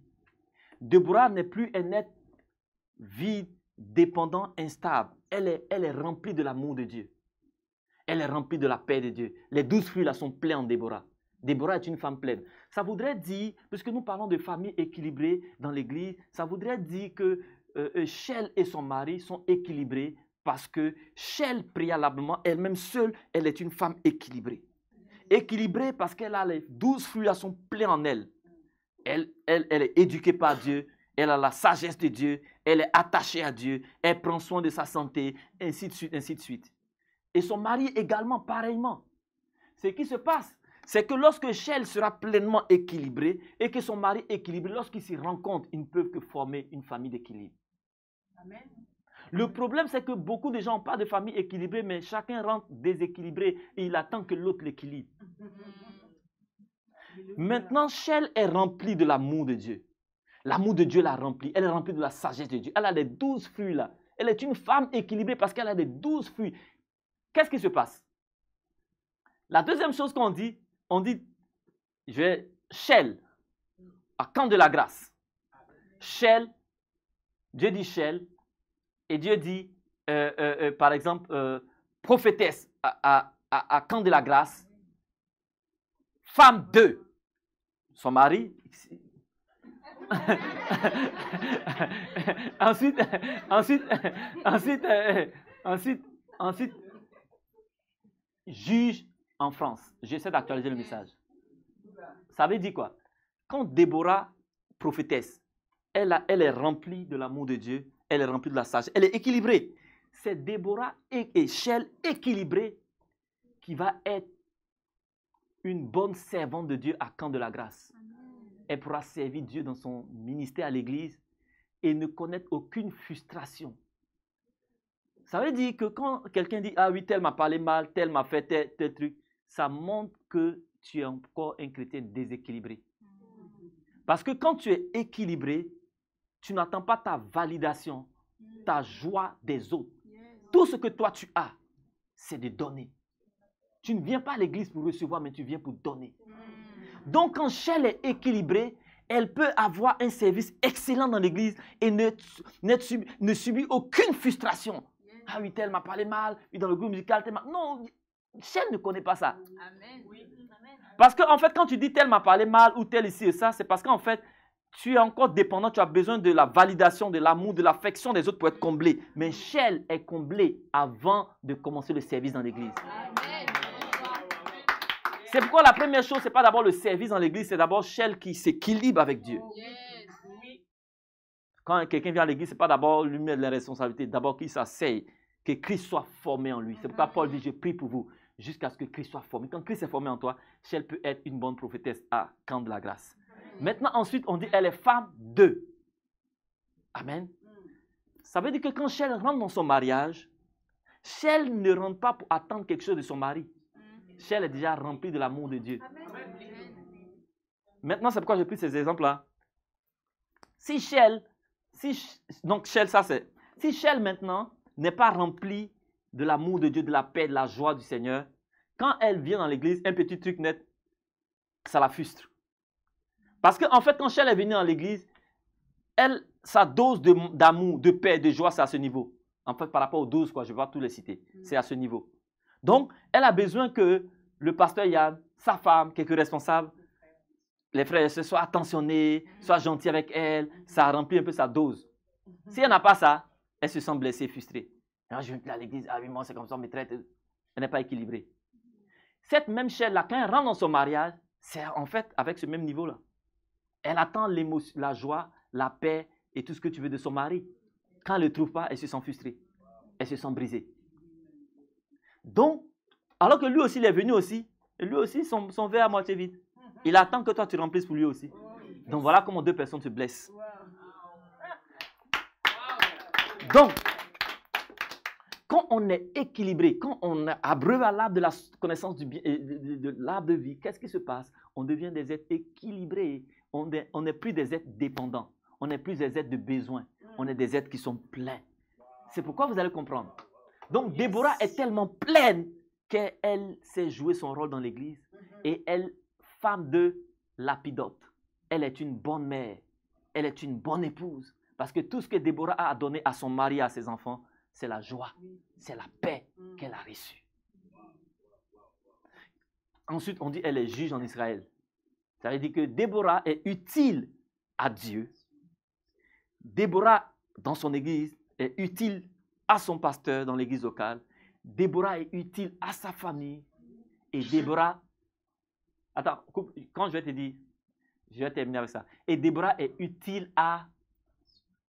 Déborah n'est plus un être vide, dépendant, instable. Elle est remplie de l'amour de Dieu. Elle est remplie de la paix de Dieu. Les 12 fruits là sont pleins en Déborah. Déborah est une femme pleine. Ça voudrait dire, puisque nous parlons de famille équilibrée dans l'église, ça voudrait dire que Shell et son mari sont équilibrés parce que Shell, préalablement, elle-même seule, elle est une femme équilibrée. Équilibrée parce qu'elle a les 12 fruits là sont pleins en elle. Elle est éduquée par Dieu. Elle a la sagesse de Dieu. Elle est attachée à Dieu. Elle prend soin de sa santé, ainsi de suite, ainsi de suite. Et son mari également, pareillement. Ce qui se passe, c'est que lorsque Shell sera pleinement équilibrée et que son mari est équilibré, lorsqu'ils s'y rencontrent, ils ne peuvent que former une famille d'équilibre. Amen. Le problème, c'est que beaucoup de gens parlent de famille équilibrée, mais chacun rentre déséquilibré et il attend que l'autre l'équilibre. Maintenant, Shell est remplie de l'amour de Dieu. L'amour de Dieu l'a remplie. Elle est remplie de la sagesse de Dieu. Elle a les 12 fruits là. Elle est une femme équilibrée parce qu'elle a les 12 fruits. Qu'est-ce qui se passe? La deuxième chose qu'on dit, on dit, Shell, à Camp de la Grâce. Shell, Dieu dit Shell, et Dieu dit, par exemple, prophétesse à Camp de la Grâce, femme 2, son mari. ensuite, juge en France. J'essaie d'actualiser le message. Ça veut dire quoi? Quand Déborah, prophétesse, elle est remplie de l'amour de Dieu, elle est remplie de la sagesse, elle est équilibrée. C'est Déborah et Shell équilibrée qui va être une bonne servante de Dieu à Camp de la Grâce. Elle pourra servir Dieu dans son ministère à l'église et ne connaître aucune frustration. Ça veut dire que quand quelqu'un dit « Ah oui, tel m'a parlé mal, tel m'a fait tel truc », ça montre que tu es encore un chrétien déséquilibré. Parce que quand tu es équilibré, tu n'attends pas ta validation, ta joie des autres. Tout ce que toi tu as, c'est de donner. Tu ne viens pas à l'église pour recevoir, mais tu viens pour donner. Donc quand Shell est équilibrée, elle peut avoir un service excellent dans l'église et ne subit aucune frustration. Ah oui, tel m'a parlé mal, oui, dans le groupe musical, tel m'a... Non, Shell ne connaît pas ça. Amen. Oui. Parce qu'en fait, quand tu dis tel m'a parlé mal ou tel ici et ça, c'est parce qu'en fait, tu es encore dépendant, tu as besoin de la validation, de l'amour, de l'affection des autres pour être comblé. Mais Shell est comblé avant de commencer le service dans l'église. C'est pourquoi la première chose, ce n'est pas d'abord le service dans l'église, c'est d'abord Shell qui s'équilibre avec Dieu. Quand quelqu'un vient à l'église, ce n'est pas d'abord lui mettre les responsabilités, d'abord qu'il s'asseye, que Christ soit formé en lui. C'est pourquoi Paul dit, je prie pour vous, jusqu'à ce que Christ soit formé. Quand Christ est formé en toi, elle peut être une bonne prophétesse à camp de la grâce. Maintenant, ensuite, on dit, elle est femme de. Amen. Ça veut dire que quand Shell rentre dans son mariage, Shell ne rentre pas pour attendre quelque chose de son mari. Shell est déjà remplie de l'amour de Dieu. Maintenant, c'est pourquoi j'ai pris ces exemples-là. Si Shell maintenant n'est pas remplie de l'amour de Dieu, de la paix, de la joie du Seigneur, quand elle vient dans l'église, un petit truc net, ça la frustre. Parce qu'en fait, quand Shell est venue dans l'église, sa dose d'amour, de paix, de joie, c'est à ce niveau. En fait, par rapport aux 12, je vais pas tous les citer. C'est à ce niveau. Donc, elle a besoin que le pasteur Yann, sa femme, quelques responsables, les frères et sœurs soient attentionnés, soient gentils avec elle, ça remplit un peu sa dose. Si elle n'a pas ça, elle se sent blessée, frustrée. Alors, je viens à l'église, ah oui, moi c'est comme ça, on me traite. Elle n'est pas équilibrée. Cette même chair-là, quand elle rentre dans son mariage, c'est en fait avec ce même niveau-là. Elle attend l'émotion, la joie, la paix et tout ce que tu veux de son mari. Quand elle ne le trouve pas, elle se sent frustrée. Elle se sent brisée. Donc, alors que lui aussi, il est venu aussi, et lui aussi, son verre à moitié vide. Il attend que toi, tu remplisses pour lui aussi. Donc, voilà comment deux personnes se blessent. Donc, quand on est équilibré, quand on abreuve à l'arbre de la connaissance du bien, de l'arbre de vie, qu'est-ce qui se passe? On devient des êtres équilibrés. On n'est plus des êtres dépendants. On n'est plus des êtres de besoin. On est des êtres qui sont pleins. C'est pourquoi vous allez comprendre. Donc, Déborah est tellement pleine qu'elle sait jouer son rôle dans l'église. Et elle, femme de lapidote, elle est une bonne mère. Elle est une bonne épouse. Parce que tout ce que Déborah a donné à son mari et à ses enfants, c'est la joie, c'est la paix qu'elle a reçue. Ensuite, on dit qu'elle est juge en Israël. Ça veut dire que Déborah est utile à Dieu. Déborah, dans son église, est utile à son pasteur dans l'église locale. Déborah est utile à sa famille. Et Déborah... Attends, quand je vais te dire, je vais terminer avec ça. Et Déborah est utile à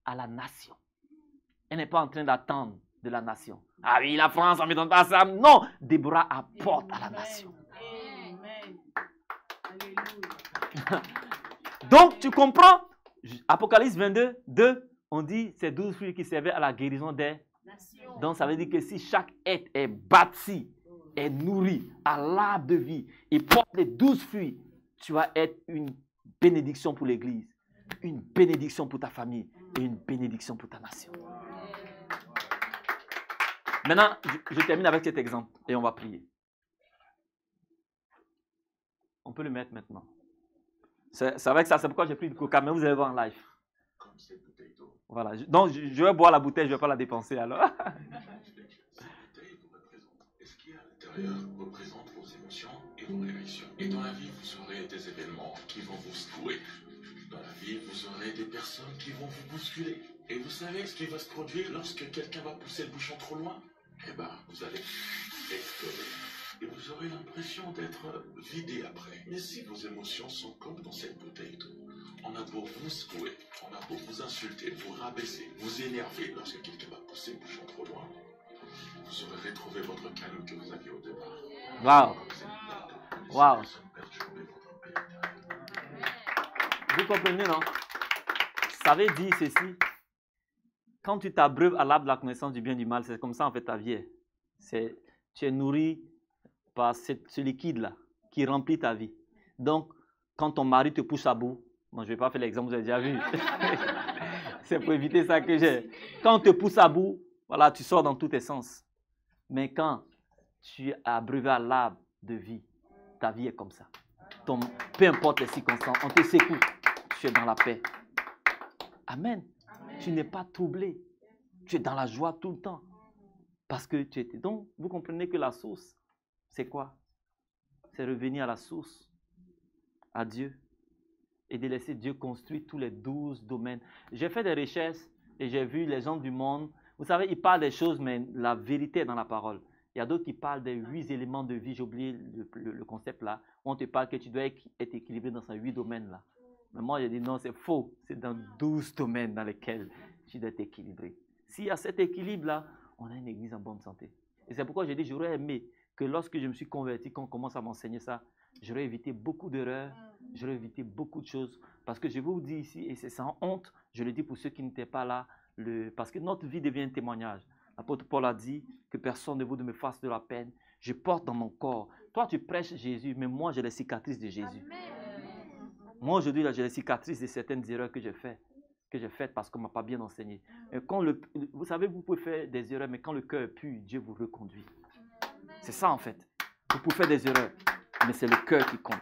la nation. Elle n'est pas en train d'attendre de la nation. Ah oui, la France, on ne me donne pas ça. Non, Déborah apporte à la nation.
Amen.
Donc, tu comprends? Apocalypse 22, 2, on dit ces 12 fruits qui servaient à la guérison des nations. Donc, ça veut dire que si chaque être est bâti, est nourri à l'arbre de vie et porte les 12 fruits, tu vas être une bénédiction pour l'Église, une bénédiction pour ta famille et une bénédiction pour ta nation. Maintenant, je termine avec cet exemple et on va prier. On peut le mettre maintenant. C'est vrai que ça, c'est pourquoi j'ai pris du coca, mais vous allez voir en live. Voilà. Donc, je vais boire la bouteille, je ne vais pas la dépenser alors.
Ce qui est à l'intérieur représente vos émotions et vos réactions. Et dans la vie, vous aurez des événements qui vont vous secouer. Dans la vie, vous aurez des personnes qui vont vous bousculer. Et vous savez ce qui va se produire lorsque quelqu'un va pousser le bouchon trop loin? Eh bien, vous allez exploser. Et vous aurez l'impression d'être vidé après. Mais si vos émotions sont comme dans cette bouteille d'eau, on a beau vous secouer, on a beau vous insulter, vous rabaisser, vous énerver lorsque quelqu'un va pousser le bouchon trop loin, vous aurez retrouvé votre calme que vous aviez au départ.
Waouh! Waouh! Vous comprenez, non? Ça veut dire ceci. Quand tu t'abreuves à l'arbre de la connaissance du bien et du mal, c'est comme ça en fait ta vie. Tu es nourri par ce liquide-là qui remplit ta vie. Donc, quand ton mari te pousse à bout, moi je ne vais pas faire l'exemple, vous avez déjà vu. C'est pour éviter ça que j'ai. Quand on te pousse à bout, voilà, tu sors dans tous tes sens. Mais quand tu es abreuvé à l'arbre de vie, ta vie est comme ça. Peu importe les circonstances, on te secoue, tu es dans la paix. Amen. Tu n'es pas troublé. Tu es dans la joie tout le temps. Parce que tu étais. Donc, vous comprenez que la source, c'est quoi? C'est revenir à la source, à Dieu, et de laisser Dieu construire tous les 12 domaines. J'ai fait des recherches et j'ai vu les gens du monde. Vous savez, ils parlent des choses, mais la vérité est dans la parole. Il y a d'autres qui parlent des 8 éléments de vie. J'ai oublié le concept là. On te parle que tu dois être équilibré dans ces 8 domaines là. Mais moi, j'ai dit non, c'est faux. C'est dans 12 domaines dans lesquels tu dois être équilibré. S'il y a cet équilibre-là, on a une église en bonne santé. Et c'est pourquoi j'ai dit, j'aurais aimé que lorsque je me suis converti, quand on commence à m'enseigner ça, j'aurais évité beaucoup d'erreurs, j'aurais évité beaucoup de choses. Parce que je vous dis ici, et c'est sans honte, je le dis pour ceux qui n'étaient pas là, parce que notre vie devient un témoignage. L'apôtre Paul a dit que personne ne vous me fasse de la peine. Je porte dans mon corps. Toi, tu prêches Jésus, mais moi, j'ai les cicatrices de Jésus. Moi, aujourd'hui, j'ai les cicatrices de certaines erreurs que j'ai faites parce qu'on ne m'a pas bien enseigné. Et quand vous savez, vous pouvez faire des erreurs, mais quand le cœur est pur, Dieu vous reconduit. C'est ça, en fait. Vous pouvez faire des erreurs, mais c'est le cœur qui compte.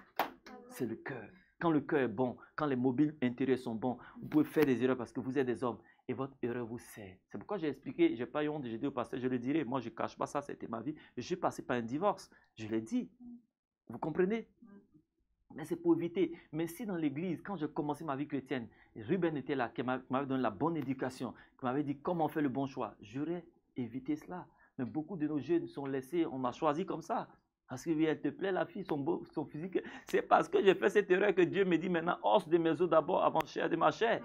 C'est le cœur. Quand le cœur est bon, quand les mobiles intérieurs sont bons, vous pouvez faire des erreurs parce que vous êtes des hommes et votre erreur vous sert. C'est pourquoi j'ai expliqué, je n'ai pas eu honte, j'ai dit au pasteur, je le dirai, moi je ne cache pas ça, c'était ma vie. Je suis passé par un divorce, je l'ai dit. Vous comprenez? Mais c'est pour éviter. Mais si dans l'église, quand j'ai commencé ma vie chrétienne, Ruben était là, qui m'avait donné la bonne éducation, qui m'avait dit comment faire le bon choix, j'aurais évité cela. Mais beaucoup de nos jeunes sont laissés, on m'a choisi comme ça. Parce que oui, elle te plaît, la fille, son physique. C'est parce que j'ai fait cette erreur que Dieu me dit maintenant, os de mes os d'abord avant chair de ma chair.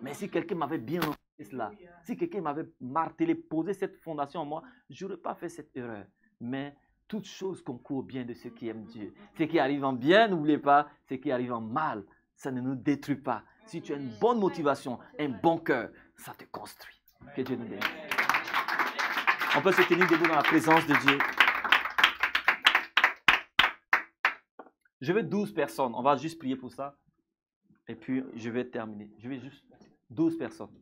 Mais si quelqu'un m'avait bien enseigné cela, si quelqu'un m'avait martelé, posé cette fondation en moi, je n'aurais pas fait cette erreur. Mais toutes choses concourent au bien de ceux qui aiment Dieu. Ce qui arrive en bien, n'oubliez pas, ce qui arrive en mal, ça ne nous détruit pas. Si tu as une bonne motivation, un bon cœur, ça te construit. Que Dieu nous bénisse. On peut se tenir debout dans la présence de Dieu. Je veux 12 personnes. On va juste prier pour ça. Et puis, je vais terminer. Je vais juste 12 personnes.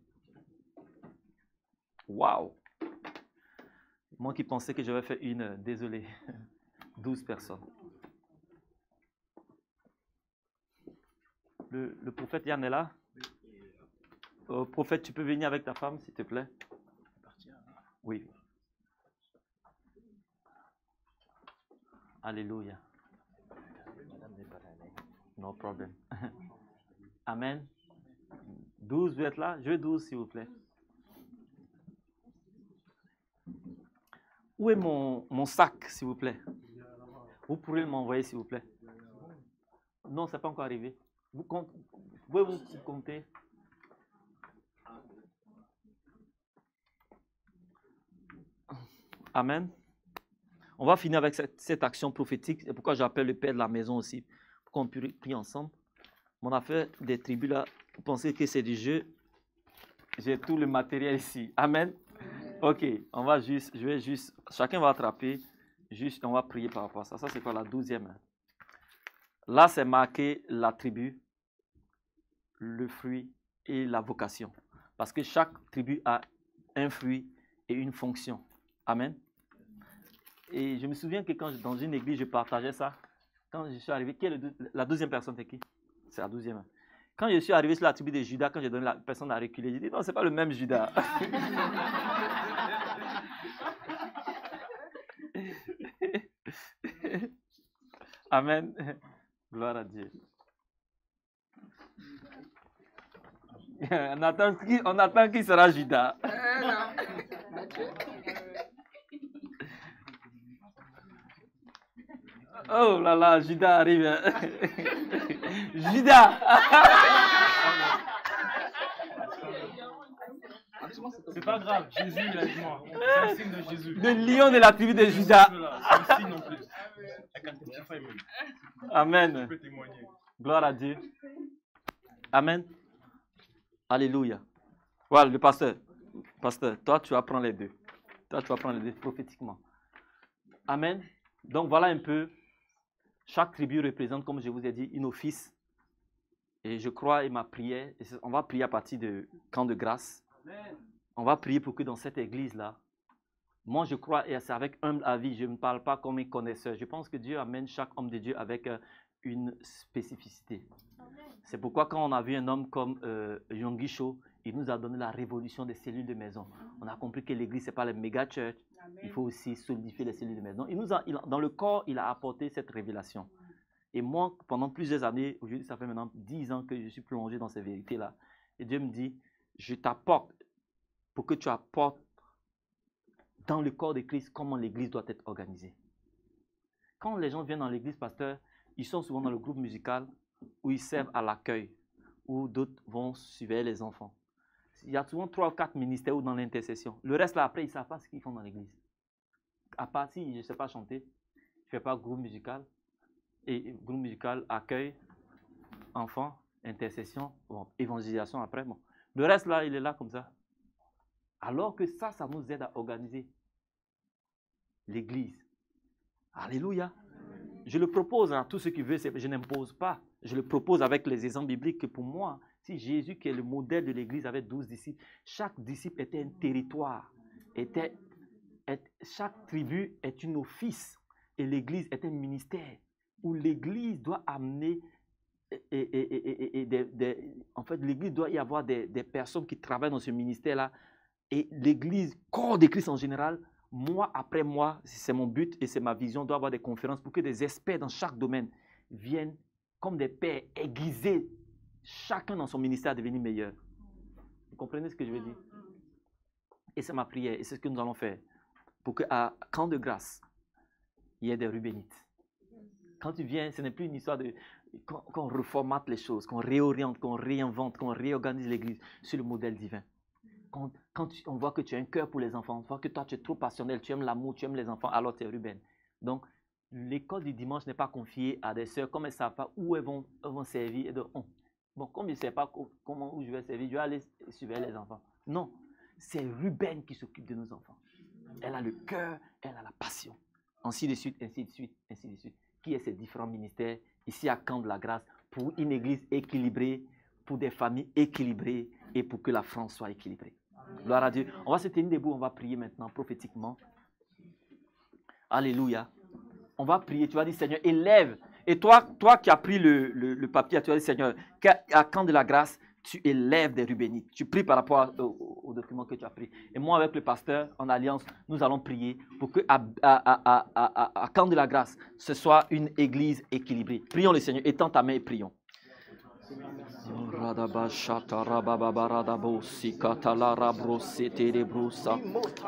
Waouh! Moi qui pensais que j'avais fait une heure. Désolé. 12 personnes. Le prophète Yann est là? Prophète, tu peux venir avec ta femme, s'il te plaît? Oui. Alléluia. No problem. Amen. 12, vous êtes là? Je veux 12, s'il vous plaît. Où est mon sac, s'il vous plaît? Vous pourrez m'envoyer, s'il vous plaît? Non, ce n'est pas encore arrivé. Vous pouvez vous compter? Amen. On va finir avec cette action prophétique. C'est pourquoi j'appelle le père de la maison aussi. Pour qu'on puisse prier ensemble. Mon affaire des tribus là, vous pensez que c'est du jeu? J'ai tout le matériel ici. Amen. Ok, je vais juste, chacun va attraper, juste, on va prier par rapport à ça. Ça, c'est quoi la 12e? Là, c'est marqué la tribu, le fruit et la vocation. Parce que chaque tribu a un fruit et une fonction. Amen. Et je me souviens que quand dans une église, je partageais ça. Quand je suis arrivé, la 12e personne, c'est qui? C'est la 12e. Quand je suis arrivé sur la tribu de Judas, quand j'ai donné la personne à reculer, j'ai dit non, ce n'est pas le même Judas. Amen. Gloire à Dieu. On attend qui sera Judas. Oh là là, Judas arrive. Judas.
C'est pas grave, Jésus il a dit moi. C'est un signe de Jésus.
Le lion de la tribu de Judas.
C'est un signe en plus.
Amen.
Je peux témoigner.
Gloire à Dieu. Amen. Alléluia. Voilà, le pasteur. Pasteur, toi tu vas prendre les deux. Toi tu vas prendre les deux prophétiquement. Amen. Donc voilà un peu. Chaque tribu représente, comme je vous ai dit, une office. Et je crois, et ma prière, on va prier à partir de camp de grâce. Amen. On va prier pour que dans cette église-là, moi je crois, et c'est avec humble avis, je ne parle pas comme un connaisseur. Je pense que Dieu amène chaque homme de Dieu avec une spécificité. C'est pourquoi quand on a vu un homme comme Yonggi Cho, il nous a donné la révolution des cellules de maison. On a compris que l'église, ce n'est pas les méga church. Il faut aussi solidifier les cellules de maison. Dans le corps, il a apporté cette révélation. Et moi, pendant plusieurs années, aujourd'hui, ça fait maintenant 10 ans que je suis plongé dans ces vérités-là. Et Dieu me dit, je t'apporte pour que tu apportes dans le corps de Christ comment l'église doit être organisée. Quand les gens viennent dans l'église, pasteur, ils sont souvent dans le groupe musical où ils servent à l'accueil. ou d'autres vont surveiller les enfants. Il y a souvent 3 ou 4 ministères ou dans l'intercession. Le reste, là, après, ils ne savent pas ce qu'ils font dans l'église. À part si je ne sais pas chanter, je ne fais pas groupe musical. Et groupe musical, accueil, enfants, intercession, bon, évangélisation après. Bon. Le reste, là, il est là comme ça. Alors que ça nous aide à organiser l'église. Alléluia. Je le propose à tous ceux qui veulent, je n'impose pas. Je le propose avec les exemples bibliques que pour moi, si Jésus, qui est le modèle de l'église, avait 12 disciples, chaque disciple était un territoire, chaque tribu est une office et l'église est un ministère où l'église doit amener, en fait, l'église doit y avoir des personnes qui travaillent dans ce ministère-là et l'église, corps de Christ en général, mois après mois, c'est mon but et c'est ma vision, doit avoir des conférences pour que des experts dans chaque domaine viennent comme des pères aiguiser chacun dans son ministère à devenir meilleur. Vous comprenez ce que je veux dire? Et c'est ma prière et c'est ce que nous allons faire pour qu'à Camp de Grâce, il y ait des Rubénites. Quand tu viens, ce n'est plus une histoire de qu'on reformate les choses, qu'on réoriente, qu'on réinvente, qu'on réorganise l'église sur le modèle divin. Quand on voit que tu as un cœur pour les enfants, on voit que toi tu es trop passionnel, tu aimes l'amour, tu aimes les enfants, alors tu es Ruben. Donc, l'école du dimanche n'est pas confiée à des sœurs, comme elles ne savent pas où elles vont servir. Bon, comme je ne sais pas où je vais servir, je vais aller surveiller les enfants. Non, c'est Ruben qui s'occupe de nos enfants. Elle a le cœur, elle a la passion. Ainsi de suite, ainsi de suite, ainsi de suite. Qui est ces différents ministères ici à Camp de la Grâce pour une église équilibrée, pour des familles équilibrées et pour que la France soit équilibrée. Gloire à Dieu. On va se tenir debout, on va prier maintenant prophétiquement. Alléluia. On va prier, tu vas dire Seigneur, élève. Et toi qui as pris le papier, tu vas dire Seigneur, à Camp de la Grâce, tu élèves des Rubénites. Tu pries par rapport au document que tu as pris. Et moi, avec le pasteur, en alliance, nous allons prier pour que à Camp de la Grâce, ce soit une église équilibrée. Prions le Seigneur. Étends ta main et prions. Radaba shata rababa radabo sikatala rabro sete de brusa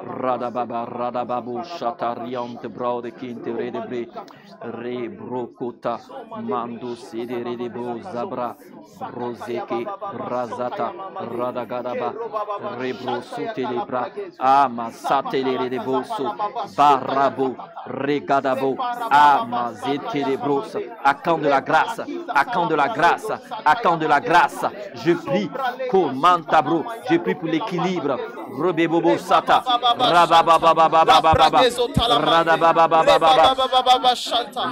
radababa radababo shata riante brode kinte redebre re brokota mando sede redebo zabra rozeke razata radagadaba rebro sutelebra ama satele redebo so barabo regadabo ama zetelebrosa à Camp de la Grâce, à Camp de la Grâce, à Camp de la Grâce. Je prie, Komantabro, je prie pour l'équilibre. Rebebobo Sata, Rababababababababa, Radababababababa,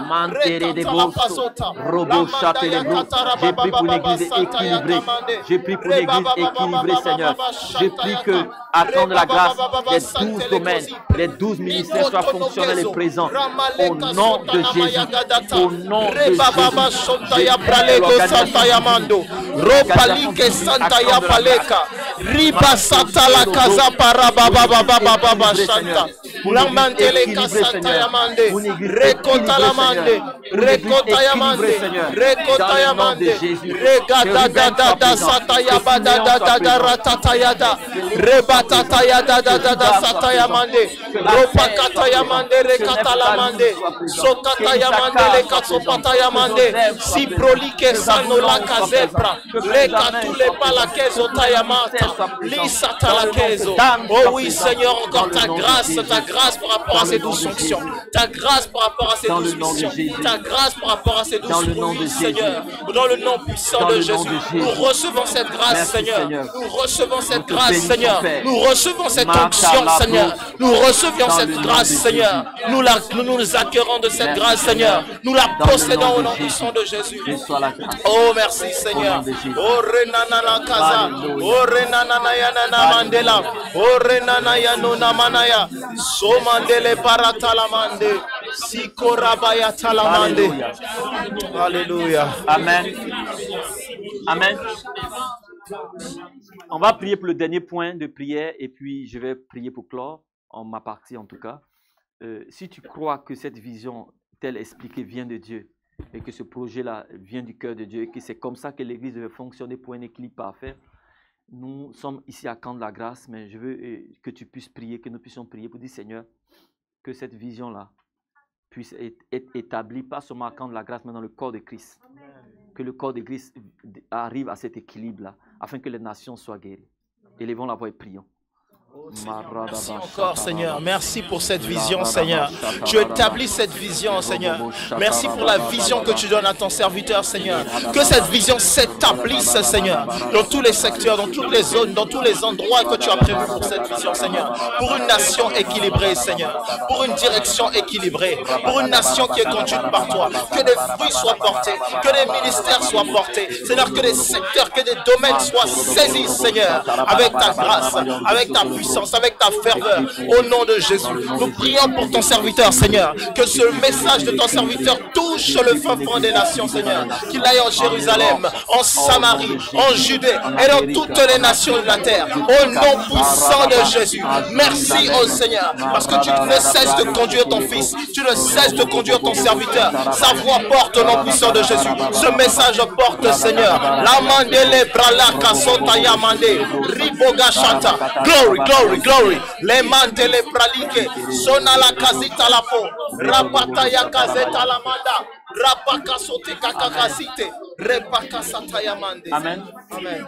Mantere de Bosso, Robo Chatelebro. Je prie pour l'église équilibrée. Je prie pour l'église équilibrée, Seigneur. Je prie que, à Camp de la Grâce, les 12 domaines, les 12 ministères soient fonctionnels et présents. Au nom de Jésus. Au nom de Jésus.
Ropalike Santa ya Paleka Riba Sata la Casa para baba baba Santa Lamandele Santa Yamande Rekota Lamande Rekota Yamande Rekota Yamande Regada da Sata Yabada da Ratata Yada Rebata Yada da Sata Yamande Ropakata Yamande Rekata Lamande Sokata Yamande Lekasopata Yamande Siprolike Sano la Kazepra Leka tous palakezo tayamata Lisata la kezo. Oh oui Seigneur, encore ta grâce par rapport à ces douze fonctions, ta grâce par rapport à ces douze missions, ta grâce par rapport à ces douze fruits, Seigneur, dans le nom puissant de Jésus. Nous recevons cette grâce, Seigneur. Nous recevons cette grâce, Seigneur. Nous recevons cette onction, Seigneur. Nous recevions cette grâce, Seigneur. Nous nous accueillons de cette grâce, Seigneur. Nous la possédons au nom puissant de Jésus. Oh merci, Seigneur. Oh renana la kaza, oh renana yana mandela, oh renana yana manaya, so mandele paratalamande, sikorabaya talamande. Alléluia.
Amen. Amen. On va prier pour le dernier point de prière et puis je vais prier pour clore, en ma partie en tout cas. Si tu crois que cette vision telle expliquée vient de Dieu, et que ce projet-là vient du cœur de Dieu et que c'est comme ça que l'Église devait fonctionner pour un équilibre parfait. Nous sommes ici à Camp de la Grâce, mais je veux que tu puisses prier, que nous puissions prier pour dire Seigneur, que cette vision-là puisse être établie, pas seulement à Camp de la Grâce, mais dans le corps de Christ. que le corps d'église arrive à cet équilibre-là, afin que les nations soient guéries. Élevons la voix et prions.
Merci encore, Seigneur. Merci pour cette vision, Seigneur. Tu établis cette vision, Seigneur. Merci pour la vision que tu donnes à ton serviteur, Seigneur. Que cette vision s'établisse, Seigneur, dans tous les secteurs, dans toutes les zones, dans tous les endroits que tu as prévus pour cette vision, Seigneur. Pour une nation équilibrée, Seigneur. Pour une direction équilibrée. Pour une nation qui est conduite par toi. Que des fruits soient portés. Que des ministères soient portés. Seigneur, que des secteurs, que des domaines soient saisis, Seigneur. Avec ta grâce, avec ta puissance, avec ta ferveur, au nom de Jésus. Nous prions pour ton serviteur, Seigneur, que ce message de ton serviteur touche le fin fond des nations, Seigneur, qu'il aille en Jérusalem, en Samarie, en Judée et dans toutes les nations de la terre, au nom puissant de Jésus. Merci, oh Seigneur, parce que tu ne cesses de conduire ton fils, tu ne cesses de conduire ton serviteur. Sa voix porte au nom puissant de Jésus. Ce message porte, Seigneur, la mandele bralaka sota yamande riboga shanta. Glory, glory, glory. Les mantele pralike. Sona la kazita la po. Rapata ya kazeta la manda. Rapaka sote kakakazite. Repaka satayamande.
Amen.
Amen.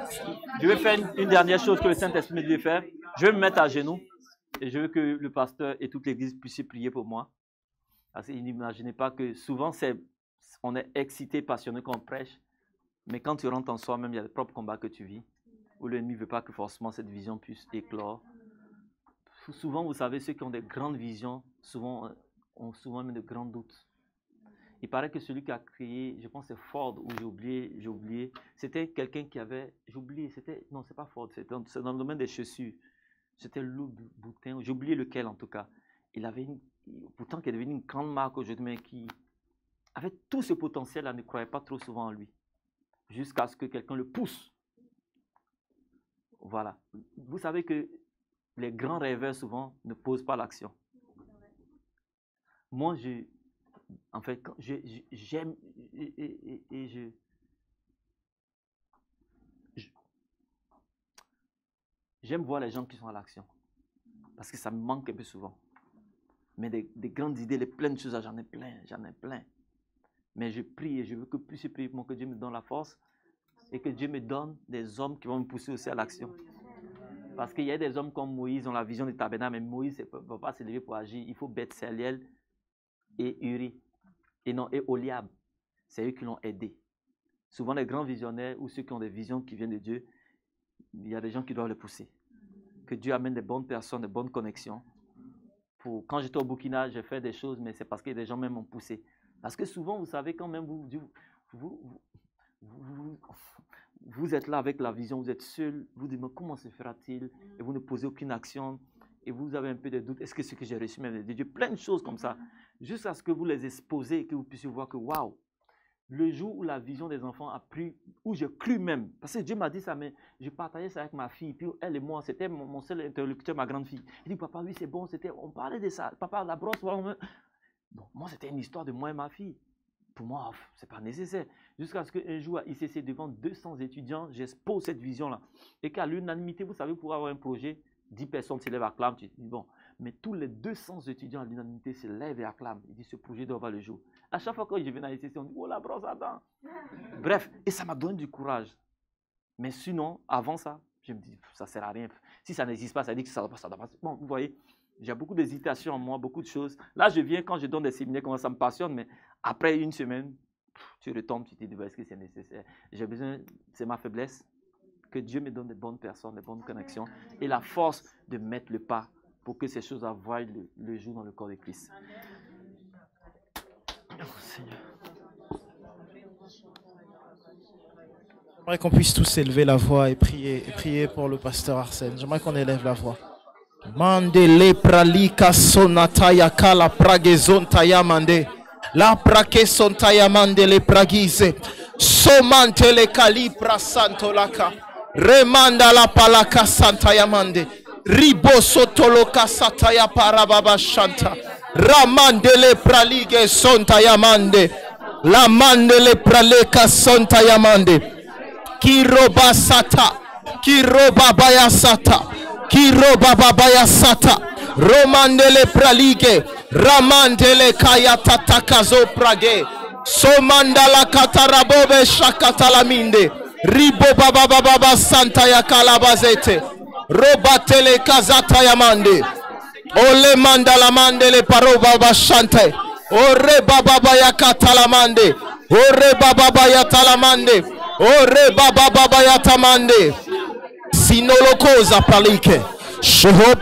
Je vais faire une dernière chose que le Saint-Esprit me dit faire. Je vais me mettre à genoux et je veux que le pasteur et toute l'église puissent prier pour moi. Parce que n'imaginez pas que souvent on est excité, passionné quand on prêche, mais quand tu rentres en soi-même, il y a des propres combats que tu vis, où l'ennemi ne veut pas que forcément cette vision puisse éclore. Souvent, vous savez, ceux qui ont des grandes visions, souvent ont souvent même de grands doutes. Il paraît que celui qui a créé, je pense que c'est Ford, ou j'ai oublié, c'était quelqu'un qui avait, non, c'est pas Ford, c'est dans le domaine des chaussures. C'était Louis Boutin, j'ai oublié lequel en tout cas. Il avait pourtant qui est devenu une grande marque aujourd'hui, mais qui avait tout ce potentiel, ne croyait pas trop souvent en lui. Jusqu'à ce que quelqu'un le pousse. Voilà. Vous savez que les grands rêveurs souvent ne posent pas l'action. Moi, en fait, j'aime et j'aime voir les gens qui sont à l'action. Parce que ça me manque un peu souvent. Mais des grandes idées, plein de choses, j'en ai plein. Mais je prie et je veux que plus je prie pour que Dieu me donne la force et que Dieu me donne des hommes qui vont me pousser aussi à l'action. Parce qu'il y a des hommes comme Moïse, ont la vision du tabernacle, mais Moïse ne peut pas se lever pour agir. Il faut Beth-Saliel et Uri, et Oliab. C'est eux qui l'ont aidé. Souvent, les grands visionnaires ou ceux qui ont des visions qui viennent de Dieu, il y a des gens qui doivent les pousser. Que Dieu amène des bonnes personnes, des bonnes connexions. Quand j'étais au Burkina, j'ai fait des choses, mais c'est parce que des gens même m'ont poussé. Parce que souvent, vous savez, quand même, vous êtes là avec la vision, vous êtes seul, vous dites, mais comment se fera-t-il? Et vous ne posez aucune action, et vous avez un peu de doute. Est-ce que ce que j'ai reçu même de Dieu? Plein de choses comme ça. Jusqu'à ce que vous les exposez et que vous puissiez voir que, waouh, le jour où la vision des enfants a pris, où j'ai cru même, parce que Dieu m'a dit ça, mais je partageais ça avec ma fille, puis elle et moi, c'était mon seul interlocuteur, ma grande fille. Il dit, papa, oui, c'est bon, on parlait de ça. Papa, la brosse, donc, moi, c'était une histoire de moi et ma fille. Pour moi, ce n'est pas nécessaire. Jusqu'à ce qu'un jour, à ICC, devant 200 étudiants, j'expose cette vision-là. Et qu'à l'unanimité, vous savez, pour avoir un projet, 10 personnes se lèvent à acclament. Tu dis, bon, mais tous les 200 étudiants à l'unanimité se lèvent et acclament. Ils disent, ce projet doit voir le jour. À chaque fois que je venais à ICC, on dit, oh la brosse, attends. Bref, et ça m'a donné du courage. Mais sinon, avant ça, je me dis, ça ne sert à rien. Si ça n'existe pas, ça dit que ça doit pas. Bon, vous voyez, j'ai beaucoup d'hésitations en moi, beaucoup de choses. Là, je viens quand je donne des séminaires, comment ça me passionne, mais après une semaine, tu retombes, tu te dis, est-ce que c'est nécessaire? J'ai besoin, c'est ma faiblesse, que Dieu me donne des bonnes personnes, des bonnes connexions et la force de mettre le pas pour que ces choses voient le jour dans le corps de Christ. Oh, Seigneur.
J'aimerais qu'on puisse tous élever la voix et prier pour le pasteur Arsène. J'aimerais qu'on élève la voix. Mandele pralika sonataya kala pragezon tayamande la prake son tayamande le pragize somantele kalipra santolaka remanda la palaka santayamande ribo sotoloka sataya parababa shanta ramandele pralige son tayamande la mandele praleka son tayamande kiroba sata kiroba baya sata Kiro bababaya sata romandele pralige ramandele kaya tatakazo prage Somandala katarabobe shakatalaminde. Ribo baba baba santa ya kalabazete. Robatele kazata yamande. Ole mandala mandele paro baba shante. Ore baba ya katalamande. Ore baba ya talamande. Ore baba ya tamande. Sinolokoza palike. Shoho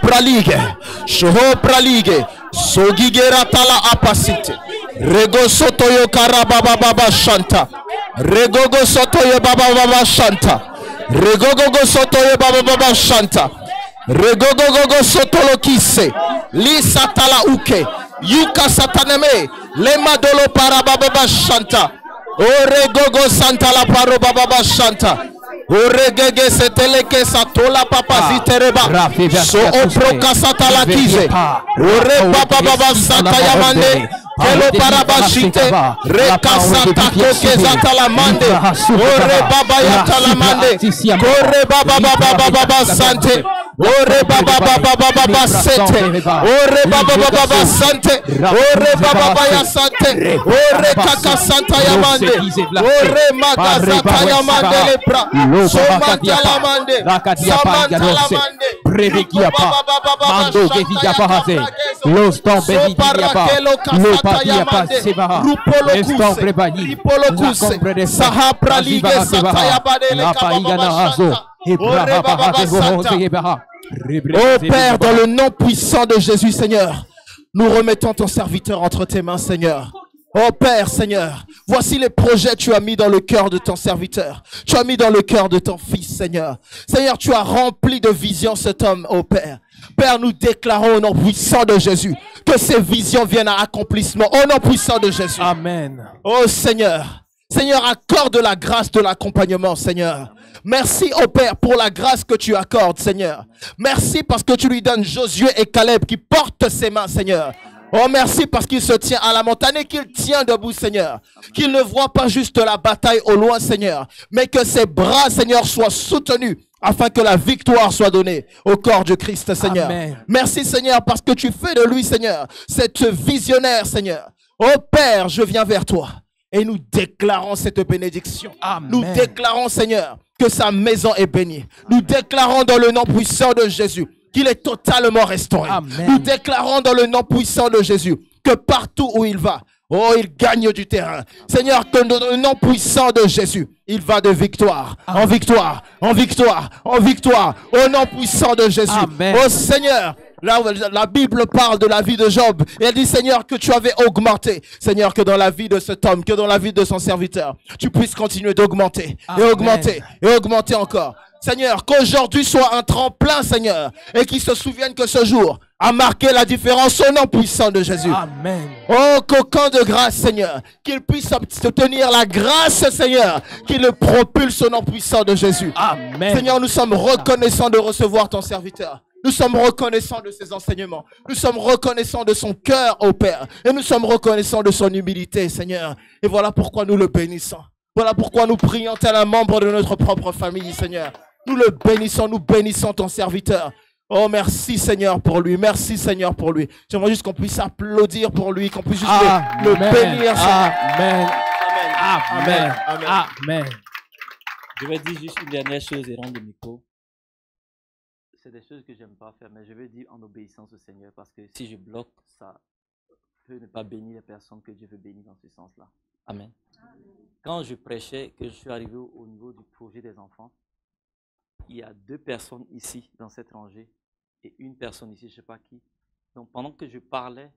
pralige. Sogigera tala apasite. Rego sotoyo karababa baba shanta. Regogo sotoyo baba shanta. Regogo sotoyo baba shanta. Regogo sotolo kise. Li satala uke. Yuka sataneme. Lema dolo para baba shanta. Oregogo santa la paro baba shanta. Oregege seteleke satola papa zitereba. So oproka satala kize. Ore baba santa yamande. Kelo parabashite. Reka santa koke zatala mande. Ore baba yatala mande. Kore baba sante. Ore baba sete. Ore baba sante. Ore baba ya sante. Ore kaka santa yamande. Ore magazata yamande lepra. Somanta lamande. Samanta lamande.
Prevegiapa, Mando Gevigiapa Haze, Los Tombe Vigiapa, Lopatiapa Sevaha, Estom Prebahi, Comprede Sahapra Ligue Sataya La Paigana Hazo, Ebrahaba Haze.
Oh Père, dans le nom puissant de Jésus, Seigneur, nous remettons ton serviteur entre tes mains, Seigneur. Oh Père, Seigneur, voici les projets que tu as mis dans le cœur de ton serviteur. Tu as mis dans le cœur de ton fils, Seigneur. Seigneur, tu as rempli de visions cet homme, oh Père. Père, nous déclarons au nom puissant de Jésus que ces visions viennent à accomplissement. Au nom puissant de Jésus.
Amen.
Oh Seigneur. Seigneur, accorde la grâce de l'accompagnement, Seigneur. Merci, oh Père, pour la grâce que tu accordes, Seigneur. Merci parce que tu lui donnes Josué et Caleb qui portent ses mains, Seigneur. Oh, merci parce qu'il se tient à la montagne et qu'il tient debout, Seigneur. Qu'il ne voit pas juste la bataille au loin, Seigneur, mais que ses bras, Seigneur, soient soutenus afin que la victoire soit donnée au corps du Christ, Seigneur.
Amen.
Merci, Seigneur, parce que tu fais de lui, Seigneur, cette visionnaire, Seigneur. Oh Père, je viens vers toi et nous déclarons cette bénédiction.
Amen.
Nous déclarons, Seigneur, que sa maison est bénie. Nous déclarons dans le nom puissant de Jésus qu'il est totalement restauré.
Amen.
Nous déclarons dans le nom puissant de Jésus que partout où il va, oh, il gagne du terrain. Seigneur, que dans le nom puissant de Jésus, il va de victoire en victoire, en victoire, en victoire, au nom puissant de Jésus.
Amen.
Oh Seigneur, là, la Bible parle de la vie de Job. Et elle dit, Seigneur, que tu avais augmenté. Seigneur, que dans la vie de cet homme, que dans la vie de son serviteur, tu puisses continuer d'augmenter et augmenter et augmenter encore. Seigneur, qu'aujourd'hui soit un tremplin, Seigneur, et qu'ils se souviennent que ce jour a marqué la différence au nom puissant de Jésus.
Amen.
Oh, qu'aucun de grâce, Seigneur, qu'il puisse obtenir la grâce, Seigneur, qui le propulse au nom puissant de Jésus.
Amen.
Seigneur, nous sommes reconnaissants de recevoir ton serviteur. Nous sommes reconnaissants de ses enseignements. Nous sommes reconnaissants de son cœur, ô Père. Et nous sommes reconnaissants de son humilité, Seigneur. Et voilà pourquoi nous le bénissons. Voilà pourquoi nous prions tel un membre de notre propre famille, Seigneur. Nous le bénissons, nous bénissons ton serviteur. Oh, merci Seigneur pour lui. Merci Seigneur pour lui. J'aimerais juste qu'on puisse applaudir pour lui, qu'on puisse juste le bénir.
Amen.
Amen.
Amen. Amen.
Je vais dire juste une dernière chose et rendre le micro. C'est des choses que j'aime pas faire, mais je vais dire en obéissance au Seigneur, parce que si je bloque, ça peut ne pas bénir les personnes que Dieu veut bénir dans ce sens-là. Amen. Quand je prêchais, que je suis arrivé au niveau du projet des enfants, il y a 2 personnes ici dans cette rangée et une personne ici, je ne sais pas qui. Donc pendant que je parlais,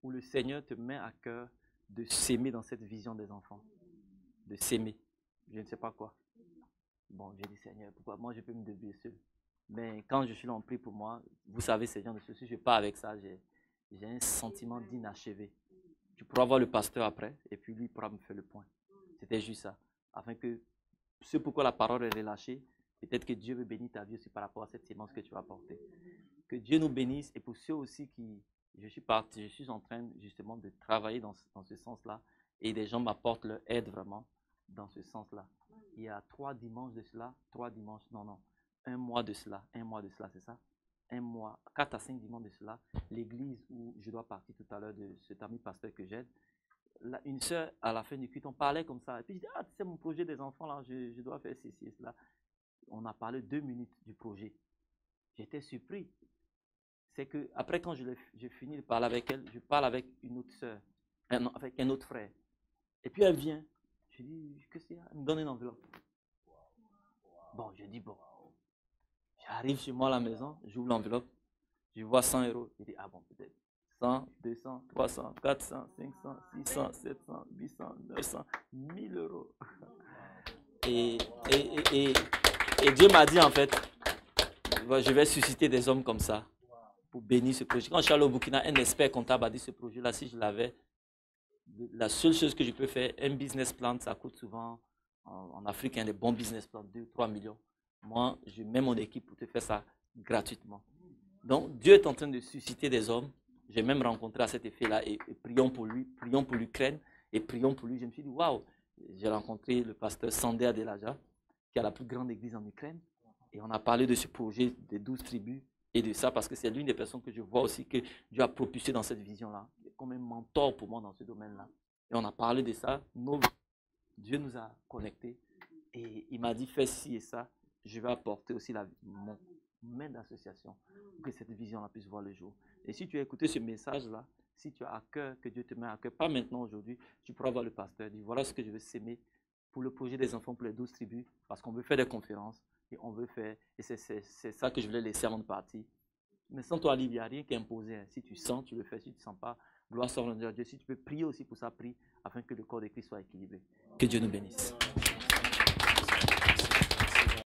où le Seigneur te met à cœur de s'aimer dans cette vision des enfants, de s'aimer, je ne sais pas quoi. Bon, j'ai dit Seigneur, pourquoi moi je peux me débrouiller seul. Mais quand je suis là en prière pour moi, vous savez Seigneur de ceci, je pars avec ça, j'ai un sentiment d'inachevé. Tu pourras voir le pasteur après et puis lui pourra me faire le point. C'était juste ça, afin que ce pourquoi la parole est relâchée, peut-être que Dieu veut bénir ta vie aussi par rapport à cette sémence que tu vas porter. Que Dieu nous bénisse. Et pour ceux aussi qui... Je suis en train justement de travailler dans ce sens-là. Et des gens m'apportent leur aide vraiment dans ce sens-là. Il y a 3 dimanches de cela. 3 dimanches, non. 1 mois de cela. 1 mois de cela, c'est ça? 1 mois, 4 à 5 dimanches de cela. L'église où je dois partir tout à l'heure de cet ami pasteur que j'aide,
une soeur, à la fin du culte, on parlait comme ça. Et puis je dis, ah, c'est mon projet des enfants, là, je dois faire ceci et cela. On a parlé 2 minutes du projet. J'étais surpris. C'est que après, quand j'ai fini de parler avec elle, je parle avec une autre soeur, avec un autre frère. Et puis elle vient. Je dis, qu'est-ce qu'il y a? Elle me donne une enveloppe. Bon, je dis, bon. J'arrive chez moi à la maison, j'ouvre l'enveloppe, je vois 100 €. Je dis, ah bon, peut-être 100, 200, 300, 400, 500, 600, 700, 800, 900, 1000 €. Et Dieu m'a dit, en fait, je vais susciter des hommes comme ça pour bénir ce projet. Quand je suis allé au Burkina, un expert comptable a dit, ce projet-là, si je l'avais, la seule chose que je peux faire, un business plan, ça coûte souvent, en Afrique, des bons business plans, 2 ou 3 millions. Moi, je mets mon équipe pour te faire ça gratuitement. Donc, Dieu est en train de susciter des hommes. J'ai même rencontré à cet effet-là et prions pour lui, prions pour l'Ukraine et prions pour lui. Je me suis dit, waouh, j'ai rencontré le pasteur Sandé Adelaja, qui a la plus grande église en Ukraine. Et on a parlé de ce projet des 12 tribus et de ça parce que c'est l'une des personnes que je vois aussi que Dieu a propulsé dans cette vision-là. Il est comme un mentor pour moi dans ce domaine-là. Et on a parlé de ça. Dieu nous a connectés et il m'a dit, fais ci et ça. Je vais apporter aussi mon main d'association pour que cette vision-là puisse voir le jour. Et si tu as écouté ce message-là, si tu as à cœur, que Dieu te met à cœur, pas maintenant aujourd'hui, tu pourras voir le pasteur, dire voilà ce que je veux s'aimer pour le projet des enfants, pour les 12 tribus, parce qu'on veut faire des conférences et on veut faire, et c'est ça que je voulais laisser avant de partir. Mais sans toi, libre, il n'y a rien qui est imposé. Hein. Si tu sens, tu le fais. Si tu ne sens pas, gloire soit rendue à Dieu. Si tu peux prier aussi pour ça, prie, afin que le corps de Christ soit équilibré. Que Dieu nous bénisse.